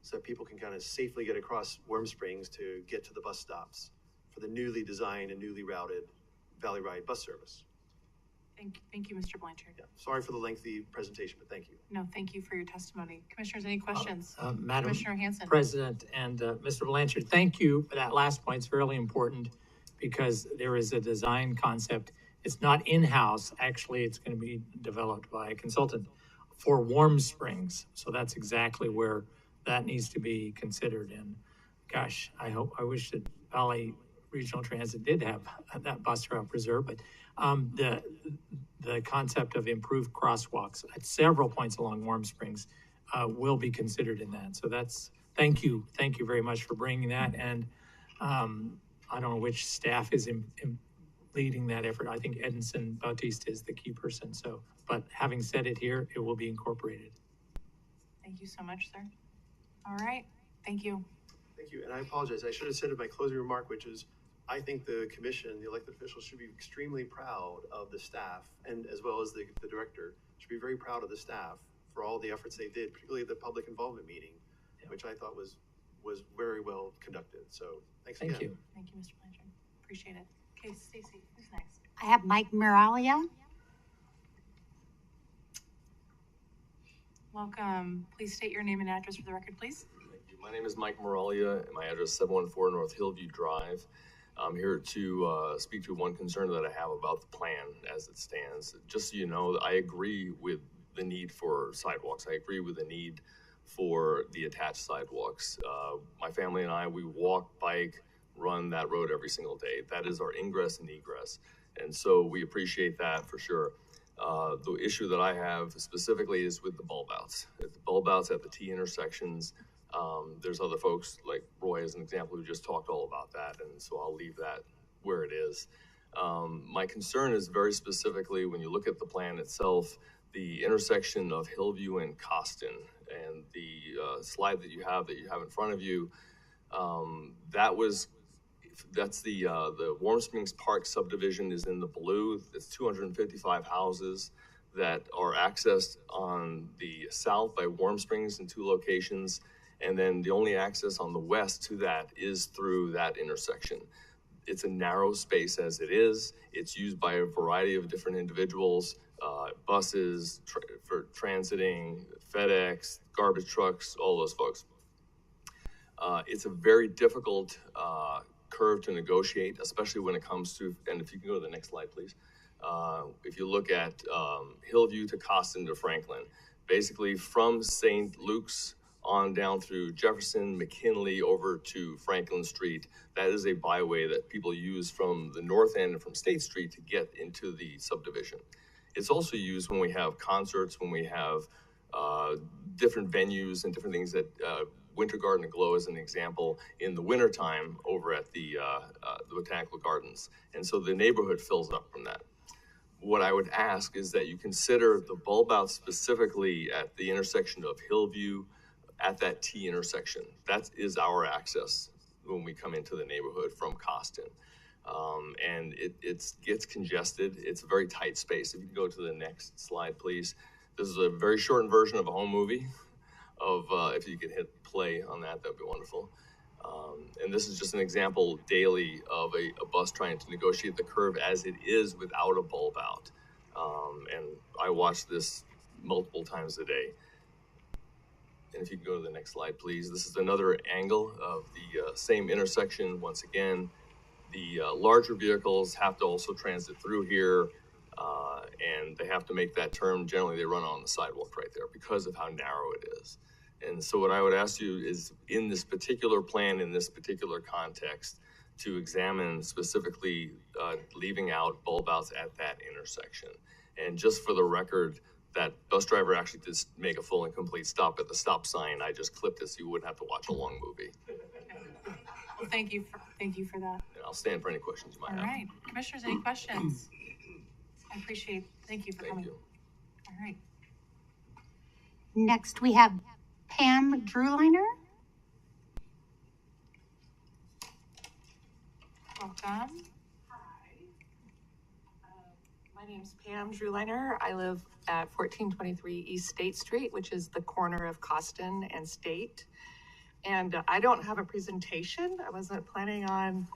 so that people can kind of safely get across Warm Springs to get to the bus stops for the newly designed and newly routed Valley Ride bus service. Thank you, Mr. Blanchard. Yeah, sorry for the lengthy presentation, but thank you. No, thank you for your testimony. Commissioners, any questions? Madam Commissioner Hanson. President and Mr. Blanchard, thank you. That last point is fairly important because there is a design concept. It's not in-house. Actually, it's going to be developed by a consultant for Warm Springs. So that's exactly where that needs to be considered. And gosh, I wish that Valley Regional Transit did have that bus route preserved, but the concept of improved crosswalks at several points along Warm Springs will be considered in that. So thank you very much for bringing that. And I don't know which staff is leading that effort. I think Edinson Bautista is the key person. So, but having said it here, it will be incorporated. Thank you so much, sir. All right, thank you. Thank you, and I apologize. I should have said in my closing remark, which is, I think the commission, the elected officials, should be extremely proud of the staff, and as well as the director, should be very proud of the staff for all the efforts they did, particularly the public involvement meeting, which I thought was very well conducted. So thanks again. Thank you. Thank you, Mr. Blanchard. Appreciate it. Okay, Stacy, who's next? I have Mike Miralia. Welcome. Please state your name and address for the record, please. Thank you. My name is Mike Moralia, and my address is 714 North Hillview Drive. I'm here to speak to one concern that I have about the plan as it stands. Just so you know, I agree with the need for sidewalks. I agree with the need for the attached sidewalks. My family and I, we walk, bike, run that road every single day. That is our ingress and egress. And so we appreciate that for sure. The issue that I have specifically is with the bulb outs. The bulb outs at the T intersections. There's other folks like Roy as an example who just talked all about that, and so I'll leave that where it is. My concern is very specifically when you look at the plan itself, the intersection of Hillview and Coston, and the slide that you have in front of you. That's the Warm Springs Park subdivision is in the blue. It's 255 houses that are accessed on the south by Warm Springs in 2 locations. And then the only access on the west to that is through that intersection. It's a narrow space as it is. It's used by a variety of different individuals, buses, for transiting, FedEx, garbage trucks, all those folks. It's a very difficult curve to negotiate, especially when it comes to, and if you can go to the next slide, please. If you look at Hillview to Coston to Franklin, basically from St. Luke's on down through Jefferson, McKinley, over to Franklin Street, that is a byway that people use from the north end and from State Street to get into the subdivision. It's also used when we have concerts, when we have different venues and different things that Winter Garden and Glow as an example in the wintertime over at the Botanical Gardens. And so the neighborhood fills up from that. What I would ask is that you consider the bulb out specifically at the intersection of Hillview at that T intersection. That is our access when we come into the neighborhood from Coston. And it gets congested. It's a very tight space. If you can go to the next slide, please. This is a very shortened version of a home movie. If you could hit play on that, that'd be wonderful. And this is just an example daily of a bus trying to negotiate the curve as it is without a bulb out. And I watch this multiple times a day. And if you can go to the next slide, please. This is another angle of the same intersection. Once again, the larger vehicles have to also transit through here, and they have to make that turn. Generally, they run on the sidewalk right there because of how narrow it is. And so what I would ask you is, in this particular plan, in this particular context, to examine specifically leaving out bulb outs at that intersection. And just for the record, that bus driver actually did make a full and complete stop at the stop sign. I just clipped it so you wouldn't have to watch a long movie. Well, thank you for that. And I'll stand for any questions you might have. All right, commissioners, any questions? I appreciate. Thank you for coming. Thank you. All right. Next, we have Pam Drewliner. Welcome. My name's Pam Drewliner. I live at 1423 East State Street, which is the corner of Coston and State. And I don't have a presentation. I wasn't planning on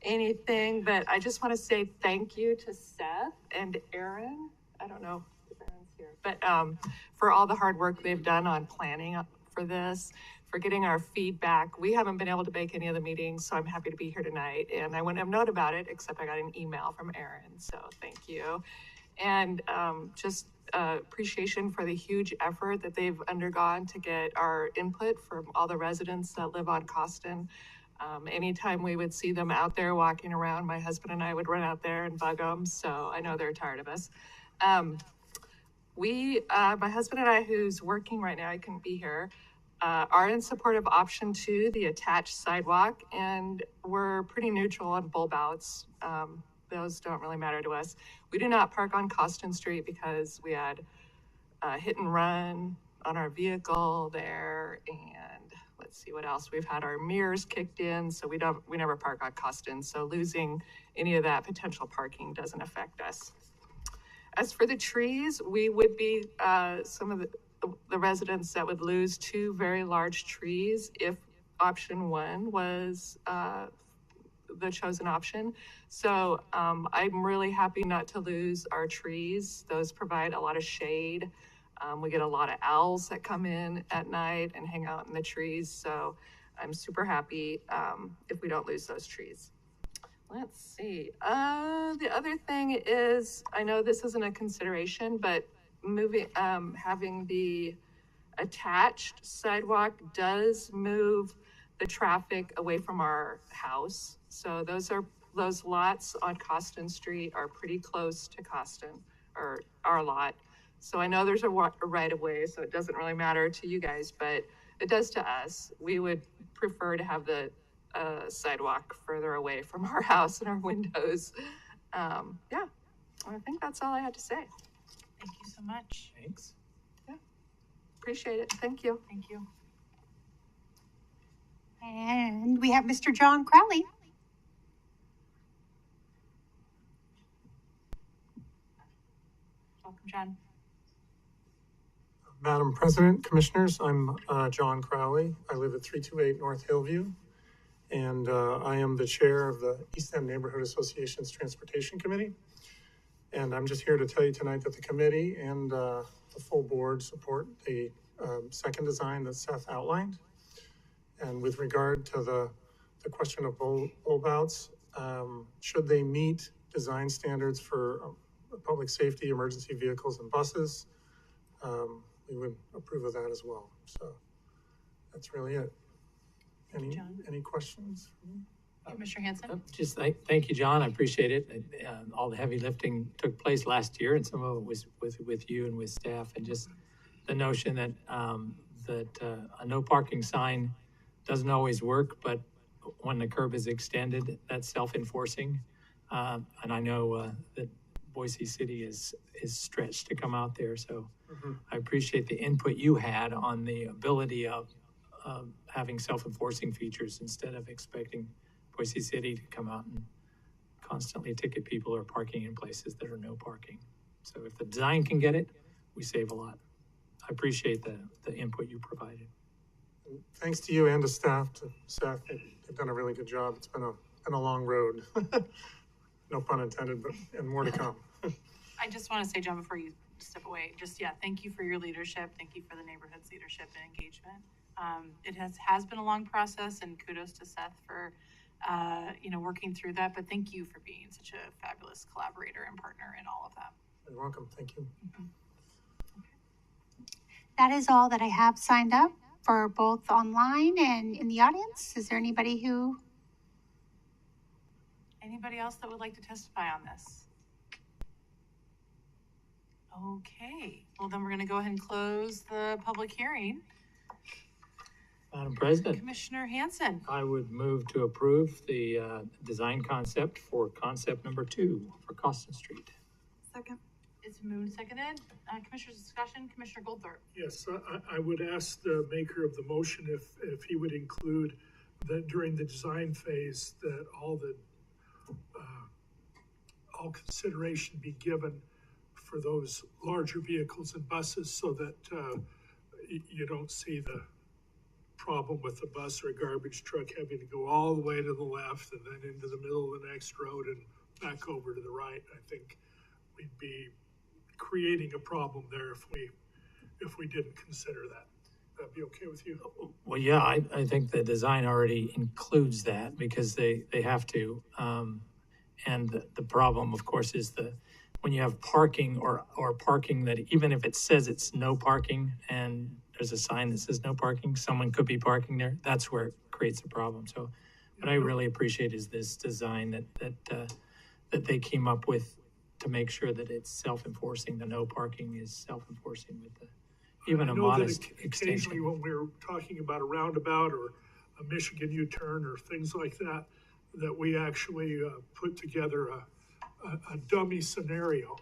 anything, but I just want to say thank you to Seth and Aaron. I don't know if Aaron's here, but for all the hard work they've done on planning for this, for getting our feedback. We haven't been able to make any of the meetings, so I'm happy to be here tonight. And I wouldn't have known about it, except I got an email from Aaron, so thank you. And just appreciation for the huge effort that they've undergone to get our input from all the residents that live on Coston. Anytime we would see them out there walking around, my husband and I would run out there and bug them, so I know they're tired of us. My husband and I, who's working right now, I couldn't be here, are in support of option 2, the attached sidewalk, and we're pretty neutral on bulb outs. Those don't really matter to us. We do not park on Coston Street because we had hit and run on our vehicle there, and let's see what else. We've had our mirrors kicked in, so we never park on Coston. So losing any of that potential parking doesn't affect us. As for the trees, we would be some of the residents that would lose 2 very large trees if option 1 was the chosen option. So I'm really happy not to lose our trees. Those provide a lot of shade. We get a lot of owls that come in at night and hang out in the trees. So I'm super happy if we don't lose those trees. Let's see. The other thing is, I know this isn't a consideration, but having the attached sidewalk does move the traffic away from our house. So those lots on Coston Street are pretty close to Coston, or our lot. So I know there's a right of way, so it doesn't really matter to you guys, but it does to us. We would prefer to have the sidewalk further away from our house and our windows. Yeah, I think that's all I had to say. Thank you so much. Thanks. Yeah, appreciate it. Thank you. Thank you. And we have Mr. John Crowley. Welcome, John. Madam President, Commissioners, I'm John Crowley. I live at 328 North Hillview, and I am the chair of the East End Neighborhood Association's Transportation Committee. And I'm just here to tell you tonight that the committee and the full board support the second design that Seth outlined. And with regard to the question of bulb outs, should they meet design standards for public safety, emergency vehicles, and buses, we would approve of that as well. So that's really it. Any questions? Commissioner Hanson? Just thank you, John. I appreciate it. All the heavy lifting took place last year, and some of it was with you and with staff. And just the notion that a no parking sign doesn't always work, but when the curb is extended, that's self-enforcing. And I know that Boise City is stretched to come out there. So I appreciate the input you had on the ability of having self-enforcing features instead of expecting Boise City to come out and constantly ticket people or parking in places that are no parking. So if the design can get it, we save a lot. I appreciate the input you provided. Thanks to you and to staff, to Seth, they've done a really good job. It's been a long road. No pun intended, and more to come. I just want to say, John, before you step away, thank you for your leadership. Thank you for the neighborhood's leadership and engagement. It has been a long process, and kudos to Seth for working through that. But thank you for being such a fabulous collaborator and partner in all of that. You're welcome. Thank you. That is all that I have signed up for, both online and in the audience. Is there anybody else that would like to testify on this? Okay, well then we're going to go ahead and close the public hearing. Madam President, Commissioner Hanson. I would move to approve the design concept for concept number 2 for Coston Street. Second. It's moved and seconded. Commissioner's discussion, Commissioner Goldthorpe. Yes, I would ask the maker of the motion if he would include that during the design phase that all consideration be given for those larger vehicles and buses, so that you don't see the problem with a bus or a garbage truck having to go all the way to the left and then into the middle of the next road and back over to the right. I think we'd be creating a problem there if we didn't consider that. That'd be okay with you? Well, yeah, I think the design already includes that because they have to. And the problem, of course, is when you have parking or parking that even if it says it's no parking and there's a sign that says no parking, someone could be parking there. That's where it creates a problem. So what I really appreciate is this design that they came up with to make sure that it's self-enforcing. The no parking is self-enforcing with even a modest extension. Occasionally when we're talking about a roundabout or a Michigan U-turn or things like that, that we actually put together a dummy scenario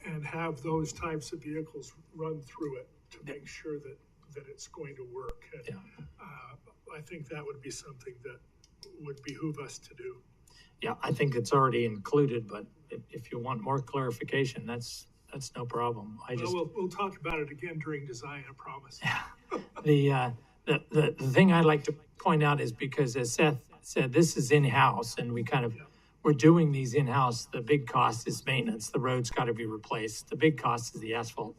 and have those types of vehicles run through it to make sure that it's going to work. And, I think that would be something that would behoove us to do. Yeah, I think it's already included, but if you want more clarification, that's no problem. We'll talk about it again during design, I promise. The thing I'd like to point out is because as Seth said, this is in-house and we're doing these in-house. The big cost is maintenance. The road's got to be replaced. The big cost is the asphalt.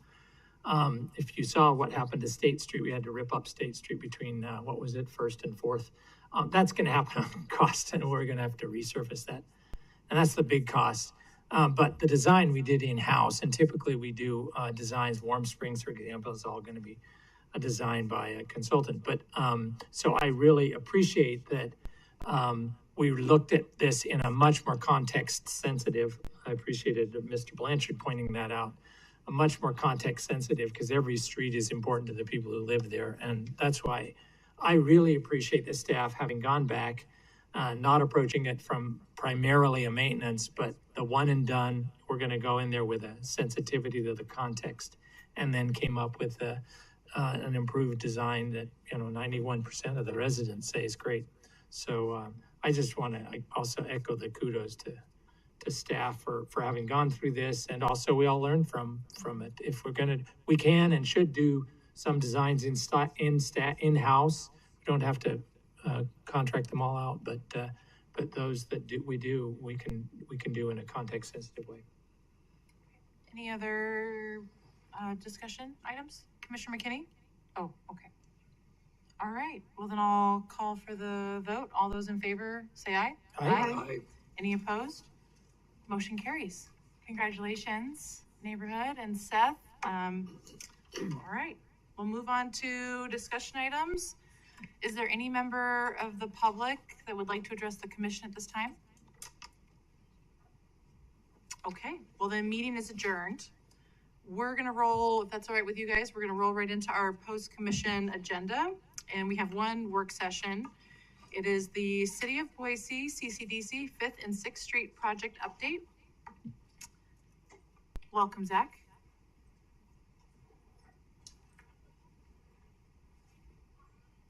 If you saw what happened to State Street, we had to rip up State Street between, what was it, First and Fourth. That's gonna happen on Coston. We're gonna have to resurface that. And that's the big cost. But the design we did in-house, and typically we do designs, Warm Springs, for example, is all gonna be a design by a consultant. But so I really appreciate that we looked at this in a much more context sensitive. I appreciated Mr. Blanchard pointing that out. A much more context sensitive, because every street is important to the people who live there. And that's why I really appreciate the staff having gone back, not approaching it from primarily a maintenance, but the one and done. We're going to go in there with a sensitivity to the context, and then came up with an improved design that 91% of the residents say is great. So I just want to also echo the kudos to staff for having gone through this, and also we all learn from it. If we can and should do some designs in-house. We don't have to contract them all out, but those that we can do in a context sensitive way. Any other discussion items? Commissioner McKinney? Oh, okay. All right, well then I'll call for the vote. All those in favor, say aye. Aye. Any opposed? Motion carries. Congratulations, neighborhood and Seth. All right, we'll move on to discussion items. Is there any member of the public that would like to address the commission at this time? Okay, well then meeting is adjourned. We're gonna roll, if that's all right with you guys, we're gonna roll right into our post-commission agenda. And we have one work session. It is the City of Boise CCDC 5th and 6th Street project update. Welcome, Zach.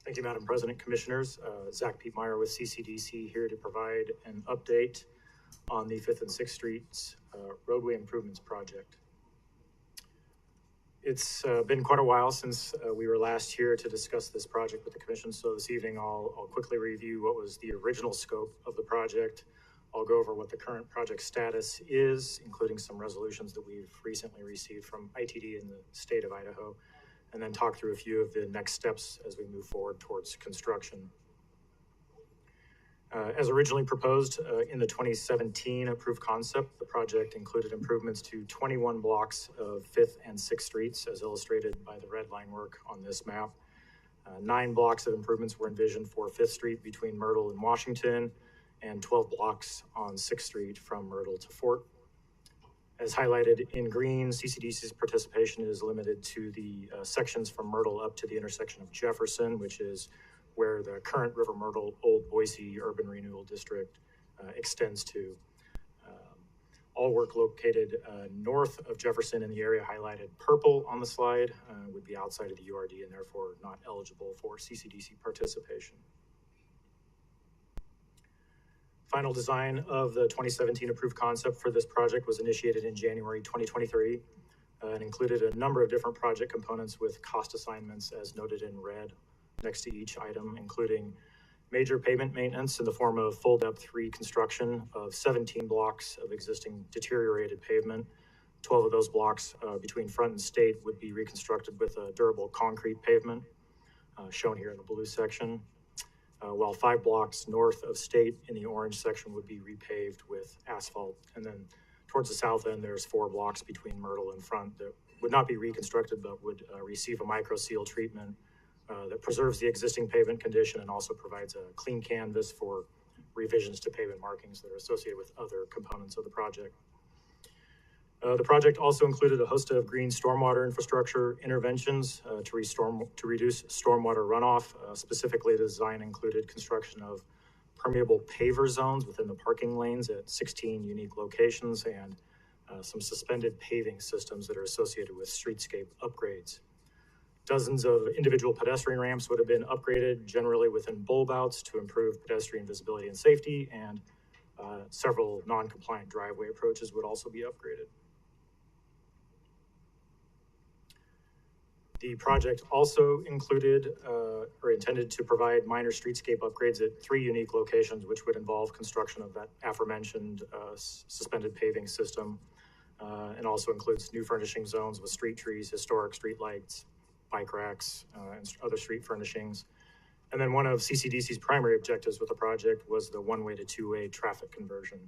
Thank you, Madam President, Commissioners. Zach Pietmeyer with CCDC here to provide an update on the 5th and 6th Streets roadway improvements project. It's been quite a while since we were last here to discuss this project with the Commission, so this evening I'll quickly review what was the original scope of the project. I'll go over what the current project status is, including some resolutions that we've recently received from ITD in the state of Idaho, and then talk through a few of the next steps as we move forward towards construction. As originally proposed in the 2017 approved concept, the project included improvements to 21 blocks of 5th and 6th Streets, as illustrated by the red line work on this map. 9 blocks of improvements were envisioned for 5th Street between Myrtle and Washington, and 12 blocks on 6th Street from Myrtle to Fort. As highlighted in green, CCDC's participation is limited to the sections from Myrtle up to the intersection of Jefferson, which is where the current River Myrtle Old Boise Urban Renewal District extends to. All work located north of Jefferson in the area highlighted purple on the slide would be outside of the URD and therefore not eligible for CCDC participation. Final design of the 2017 approved concept for this project was initiated in January 2023 and included a number of different project components with cost assignments as noted in red next to each item, including major pavement maintenance in the form of full depth reconstruction of 17 blocks of existing deteriorated pavement. 12 of those blocks between Front and State would be reconstructed with a durable concrete pavement, shown here in the blue section, while 5 blocks north of State in the orange section would be repaved with asphalt. And then towards the south end, there's 4 blocks between Myrtle and Front that would not be reconstructed, but would receive a micro seal treatment that preserves the existing pavement condition and also provides a clean canvas for revisions to pavement markings that are associated with other components of the project. The project also included a host of green stormwater infrastructure interventions to reduce stormwater runoff. Specifically, the design included construction of permeable paver zones within the parking lanes at 16 unique locations and some suspended paving systems that are associated with streetscape upgrades. Dozens of individual pedestrian ramps would have been upgraded, generally within bulb outs, to improve pedestrian visibility and safety, and several non-compliant driveway approaches would also be upgraded. The project also included or intended to provide minor streetscape upgrades at 3 unique locations, which would involve construction of that aforementioned suspended paving system, and also includes new furnishing zones with street trees, historic street lights, bike racks, and other street furnishings. And then one of CCDC's primary objectives with the project was the one-way to two-way traffic conversion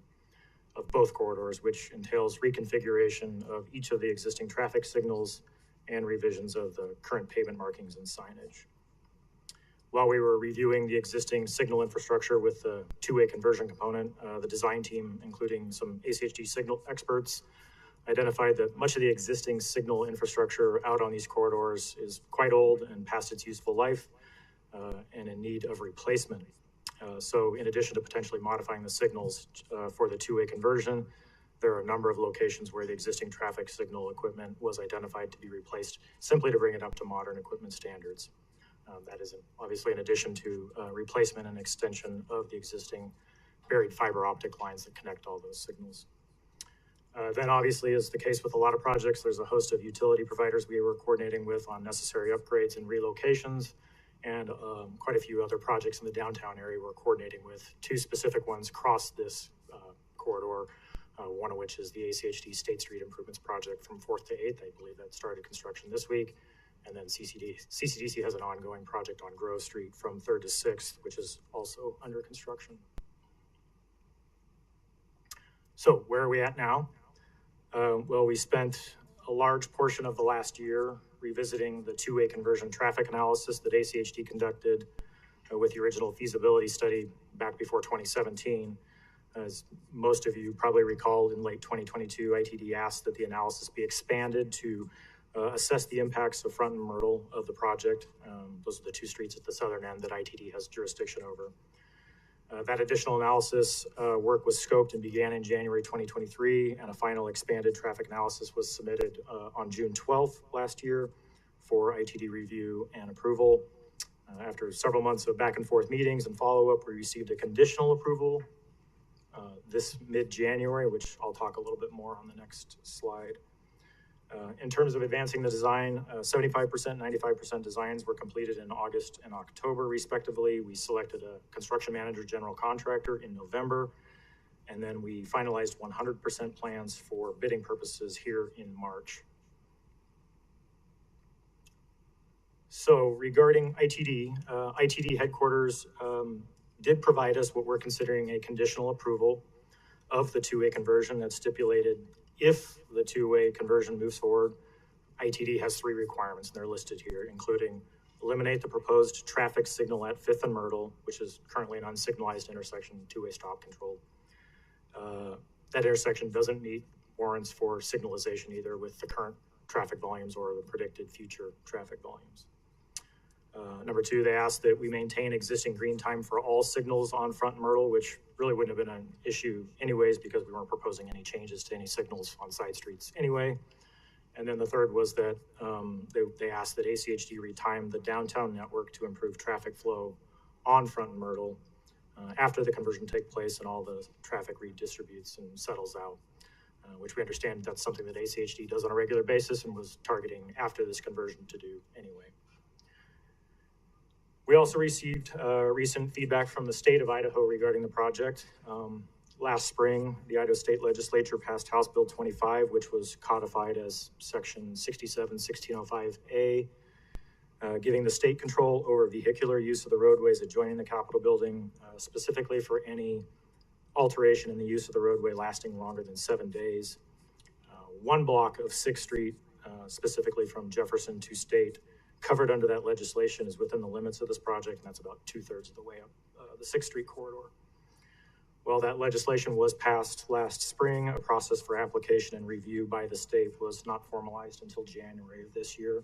of both corridors, which entails reconfiguration of each of the existing traffic signals and revisions of the current pavement markings and signage. While we were reviewing the existing signal infrastructure with the two-way conversion component, the design team, including some ACHD signal experts, identified that much of the existing signal infrastructure out on these corridors is quite old and past its useful life and in need of replacement. So in addition to potentially modifying the signals for the two-way conversion, there are a number of locations where the existing traffic signal equipment was identified to be replaced simply to bring it up to modern equipment standards. That is obviously in addition to replacement and extension of the existing buried fiber optic lines that connect all those signals. Then obviously, as the case with a lot of projects, there's a host of utility providers we were coordinating with on necessary upgrades and relocations, and quite a few other projects in the downtown area we're coordinating with, two specific ones across this corridor, one of which is the ACHD State Street Improvements Project from 4th to 8th. I believe that started construction this week. And then CCDC has an ongoing project on Grove Street from 3rd to 6th, which is also under construction. So where are we at now? Well, we spent a large portion of the last year revisiting the two-way conversion traffic analysis that ACHD conducted with the original feasibility study back before 2017. As most of you probably recall, in late 2022, ITD asked that the analysis be expanded to assess the impacts of Front and Myrtle of the project. Those are the two streets at the southern end that ITD has jurisdiction over. That additional analysis work was scoped and began in January 2023, and a final expanded traffic analysis was submitted on June 12th last year for ITD review and approval. After several months of back and forth meetings and follow-up, we received a conditional approval this mid-January, which I'll talk a little bit more on the next slide. In terms of advancing the design, 75%, 95% designs were completed in August and October, respectively. We selected a construction manager general contractor in November, and then we finalized 100% plans for bidding purposes here in March. So regarding ITD, ITD headquarters did provide us what we're considering a conditional approval of the two-way conversion that stipulated if the two-way conversion moves forward, ITD has 3 requirements, and they're listed here, including eliminate the proposed traffic signal at 5th and Myrtle, which is currently an unsignalized intersection, two-way stop control. That intersection doesn't meet warrants for signalization either with the current traffic volumes or the predicted future traffic volumes. Number 2, they asked that we maintain existing green time for all signals on Front and Myrtle, which really wouldn't have been an issue anyways because we weren't proposing any changes to any signals on side streets anyway. And then the third was that they asked that ACHD retime the downtown network to improve traffic flow on Front and Myrtle after the conversion takes place and all the traffic redistributes and settles out, which we understand that's something that ACHD does on a regular basis and was targeting after this conversion to do anyway. We also received recent feedback from the state of Idaho regarding the project. Last spring, the Idaho State Legislature passed House Bill 25, which was codified as Section 67-1605A, giving the state control over vehicular use of the roadways adjoining the Capitol building, specifically for any alteration in the use of the roadway lasting longer than 7 days. One block of 6th Street, specifically from Jefferson to State, covered under that legislation is within the limits of this project, and that's about 2/3 of the way up the 6th Street corridor. Well, that legislation was passed last spring. A process for application and review by the state was not formalized until January of this year.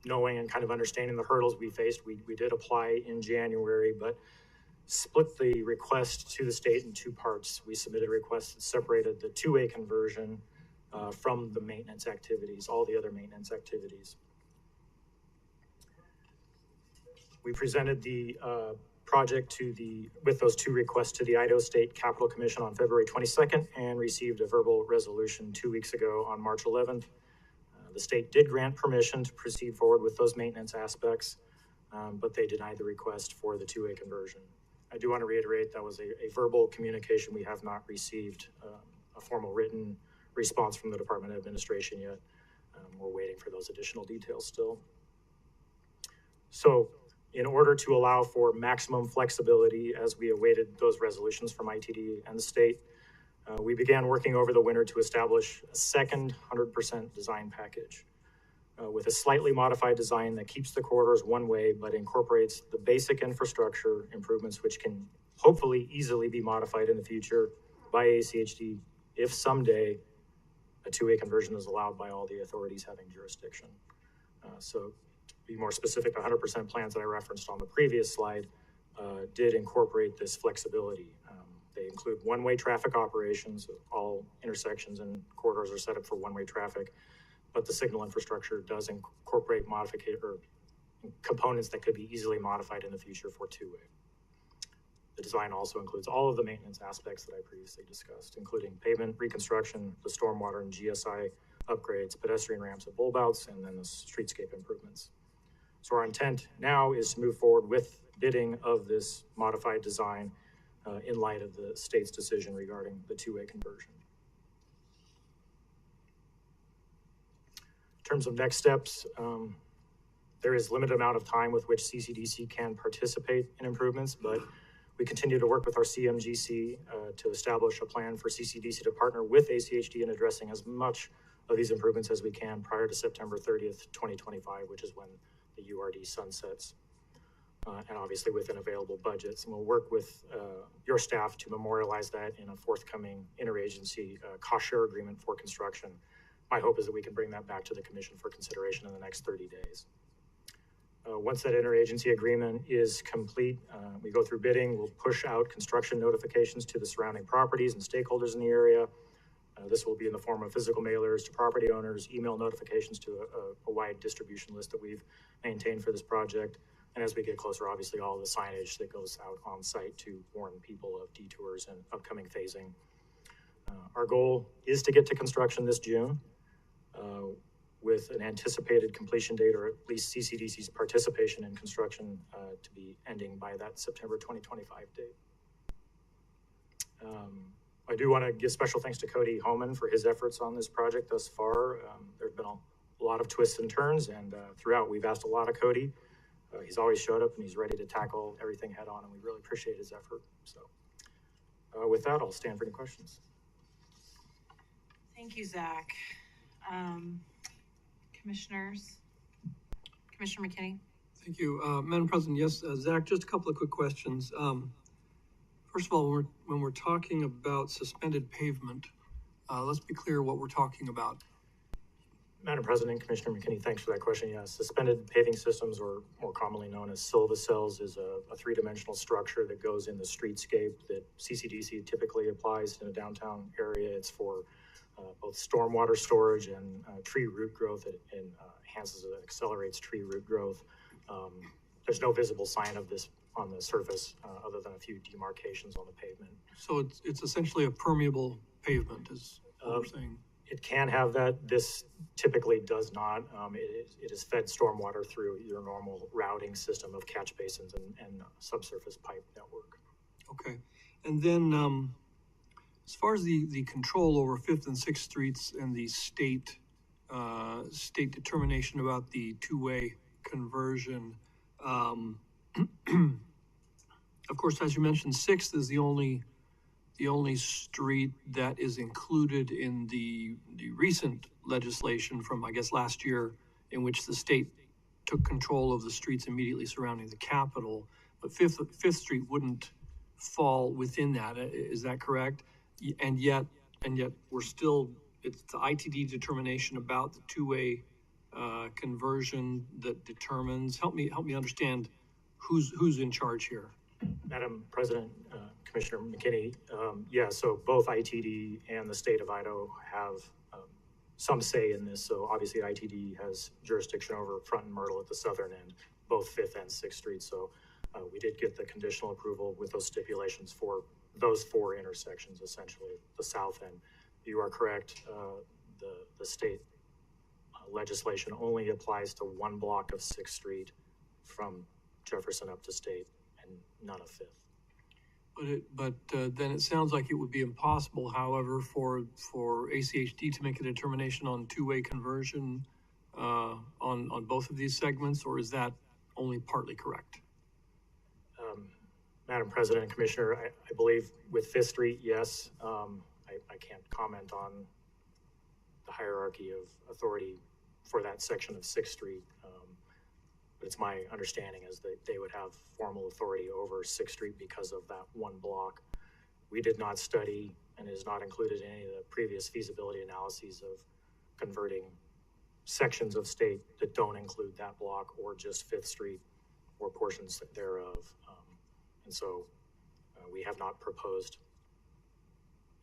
Knowing and kind of understanding the hurdles we faced, we did apply in January, but split the request to the state in 2 parts. We submitted a request that separated the two-way conversion from the maintenance activities, all the other maintenance activities. We presented the project with those 2 requests to the Idaho State Capitol Commission on February 22nd and received a verbal resolution 2 weeks ago on March 11th. The state did grant permission to proceed forward with those maintenance aspects, but they denied the request for the two-way conversion. I do want to reiterate that was a verbal communication. We have not received a formal written response from the Department of Administration yet. We're waiting for those additional details still. So in order to allow for maximum flexibility as we awaited those resolutions from ITD and the state, we began working over the winter to establish a second 100% design package with a slightly modified design that keeps the corridors one way, but incorporates the basic infrastructure improvements, which can hopefully easily be modified in the future by ACHD if someday a two-way conversion is allowed by all the authorities having jurisdiction. So to be more specific, the 100% plans that I referenced on the previous slide did incorporate this flexibility. They include one-way traffic operations. All intersections and corridors are set up for one-way traffic, but the signal infrastructure does incorporate components that could be easily modified in the future for two-way. The design also includes all of the maintenance aspects that I previously discussed, including pavement reconstruction, the stormwater and GSI upgrades, pedestrian ramps at bulb outs, and then the streetscape improvements. So our intent now is to move forward with bidding of this modified design in light of the state's decision regarding the two-way conversion. In terms of next steps, there is limited amount of time with which CCDC can participate in improvements, but we continue to work with our CMGC to establish a plan for CCDC to partner with ACHD in addressing as much of these improvements as we can prior to September 30th, 2025, which is when the URD sunsets, and obviously within available budgets. And we'll work with your staff to memorialize that in a forthcoming interagency cost share agreement for construction. My hope is that we can bring that back to the commission for consideration in the next 30 days. Once that interagency agreement is complete, we go through bidding. We'll push out construction notifications to the surrounding properties and stakeholders in the area. This will be in the form of physical mailers to property owners, email notifications to a wide distribution list that we've maintained for this project. And as we get closer, obviously all the signage that goes out on site to warn people of detours and upcoming phasing. Our goal is to get to construction this June with an anticipated completion date, or at least CCDC's participation in construction to be ending by that September 2025 date. I do want to give special thanks to Cody Homan for his efforts on this project thus far. There have been a lot of twists and turns, and throughout we've asked a lot of Cody. He's always showed up and he's ready to tackle everything head on, and we really appreciate his effort. So with that, I'll stand for any questions. Thank you, Zach. Commissioners, Commissioner McKinney. Thank you. Madam President, yes, Zach, just a couple of quick questions. First of all, when we're talking about suspended pavement, let's be clear what we're talking about. Madam President, Commissioner McKinney, thanks for that question. Yes, suspended paving systems, or more commonly known as Silva cells, is a three-dimensional structure that goes in the streetscape that CCDC typically applies in a downtown area. It's for both stormwater storage and tree root growth. It enhances and accelerates tree root growth. There's no visible sign of this on the surface other than a few demarcations on the pavement. So it's essentially a permeable pavement, is what we're saying. It can have that. This typically does not. It is fed stormwater through your normal routing system of catch basins and subsurface pipe network. Okay. And then as far as the control over 5th and 6th Streets and the state determination about the two-way conversion, of course, as you mentioned, 6th is the only street that is included in the recent legislation from, I guess, last year, in which the state took control of the streets immediately surrounding the Capitol. But 5th Street wouldn't fall within that. Is that correct? And yet we're still, it's the ITD determination about the two-way conversion that determines. Help me understand who's in charge here. Madam President, Commissioner McKinney, yeah, so both ITD and the state of Idaho have some say in this. So obviously ITD has jurisdiction over Front and Myrtle at the southern end, both 5th and 6th Street. So we did get the conditional approval with those stipulations for those four intersections, essentially the south end. You are correct. The state legislation only applies to one block of 6th Street from Jefferson up to State, and none of 5th. But then it sounds like it would be impossible, however, for ACHD to make a determination on two-way conversion on both of these segments, or is that only partly correct? Madam President and Commissioner, I believe with Fifth Street, yes. I can't comment on the hierarchy of authority for that section of Sixth Street. But it's my understanding is that they would have formal authority over Sixth Street because of that one block. We did not study, and is not included in any of the previous feasibility analyses of converting sections of state that don't include that block or just Fifth Street or portions thereof. And so we have not proposed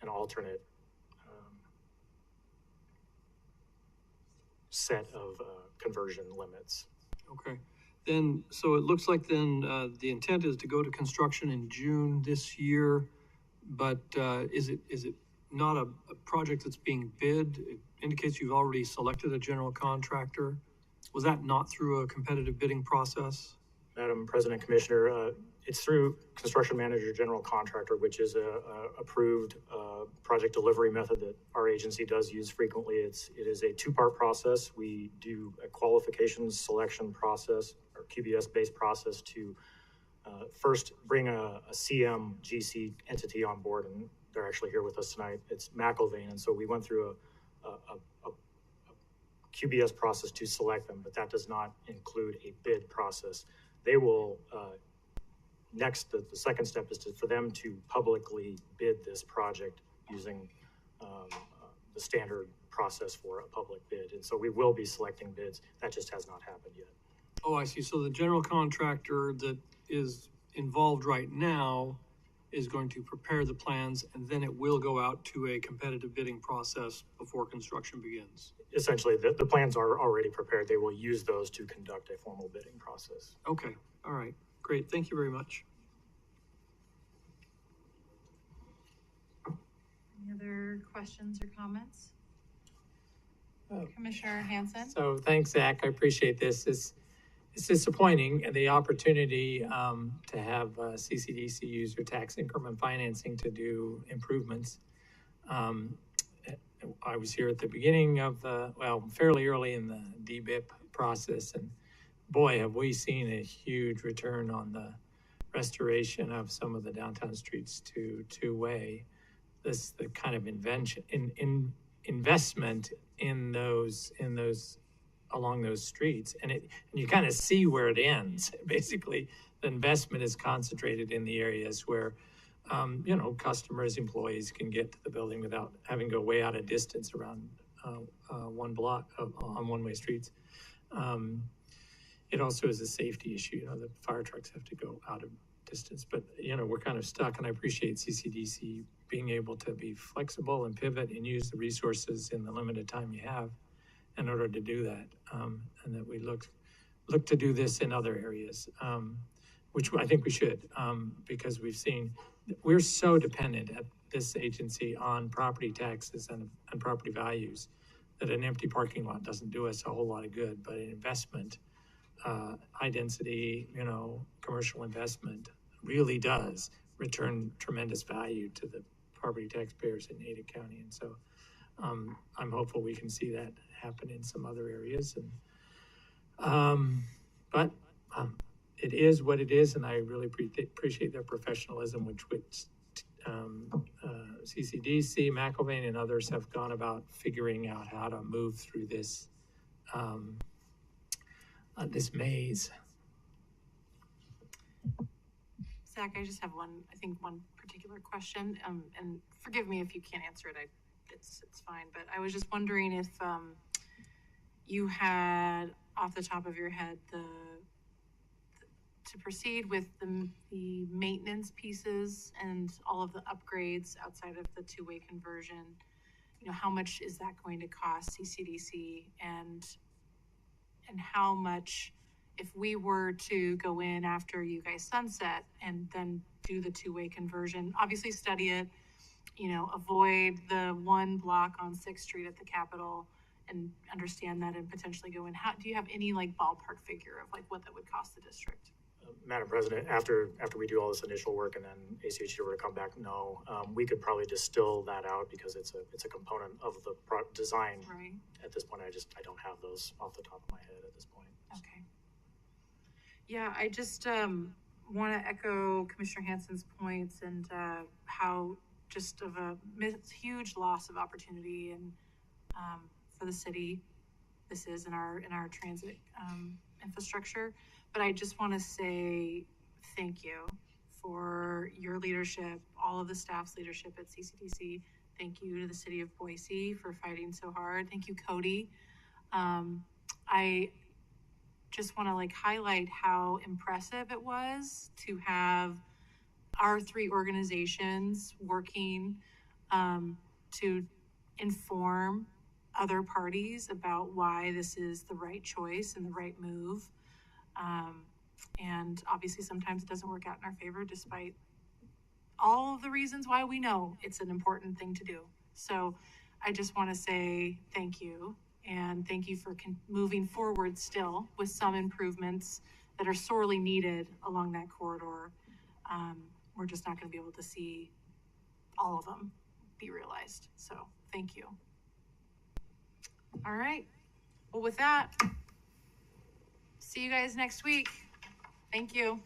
an alternate set of conversion limits. Okay, then, so it looks like then the intent is to go to construction in June this year, but is it not a project that's being bid? It indicates you've already selected a general contractor. Was that not through a competitive bidding process? Madam President, Commissioner, it's through construction manager general contractor, which is a approved project delivery method that our agency does use frequently. It is a two-part process. We do a qualifications selection process or QBS based process to first bring a CMGC entity on board, and they're actually here with us tonight. It's McIlvaine, and so we went through a QBS process to select them, but that does not include a bid process. They will next, the second step is for them to publicly bid this project using the standard process for a public bid. And so we will be selecting bids. That just has not happened yet. Oh, I see. So the general contractor that is involved right now is going to prepare the plans, and then it will go out to a competitive bidding process before construction begins. Essentially, the plans are already prepared. They will use those to conduct a formal bidding process. Okay. All right. Great. Thank you very much. Any other questions or comments? Commissioner Hansen? So thanks, Zach. I appreciate this. It's disappointing, the opportunity to have CCDC use your tax increment financing to do improvements. I was here at the beginning of fairly early in the DBIP process, and boy, have we seen a huge return on the restoration of some of the downtown streets to two-way. The kind of investment in those along those streets, and you kind of see where it ends. Basically, the investment is concentrated in the areas where customers, employees can get to the building without having to go way out of distance around one block on one-way streets. It also is a safety issue. The fire trucks have to go out of distance, but we're kind of stuck, and I appreciate CCDC being able to be flexible and pivot and use the resources in the limited time you have in order to do that, and that we look to do this in other areas, which I think we should, because we're so dependent at this agency on property taxes and property values that an empty parking lot doesn't do us a whole lot of good, but an investment, high density, commercial investment really does return tremendous value to the property taxpayers in Ada County. And so I'm hopeful we can see that happen in some other areas. But it is what it is, and I really appreciate their professionalism, which CCDC, McIlvaine, and others have gone about figuring out how to move through this this maze. Zach, I just have one particular question, and forgive me if you can't answer it. It's fine, but I was just wondering if you had off the top of your head to proceed with the maintenance pieces and all of the upgrades outside of the two-way conversion. How much is that going to cost CCDC, and how much, if we were to go in after you guys sunset and then do the two-way conversion, obviously study it, avoid the one block on 6th Street at the Capitol and understand that and potentially go in. Do you have any ballpark figure of what that would cost the district? Madam President, after we do all this initial work and then ACHD were to come back, no, we could probably distill that out because it's a component of the design. Right. At this point, I don't have those off the top of my head at this point. Okay. Yeah, I just want to echo Commissioner Hansen's points and how just of a huge loss of opportunity and for the city this is in our transit infrastructure. But I just want to say thank you for your leadership, all of the staff's leadership at CCDC. Thank you to the city of Boise for fighting so hard. Thank you, Cody. I just want to highlight how impressive it was to have our three organizations working to inform other parties about why this is the right choice and the right move. And obviously sometimes it doesn't work out in our favor despite all of the reasons why we know it's an important thing to do. So I just want to say thank you, and thank you for moving forward still with some improvements that are sorely needed along that corridor. We're just not going to be able to see all of them be realized. So thank you. All right. Well, with that, see you guys next week. Thank you.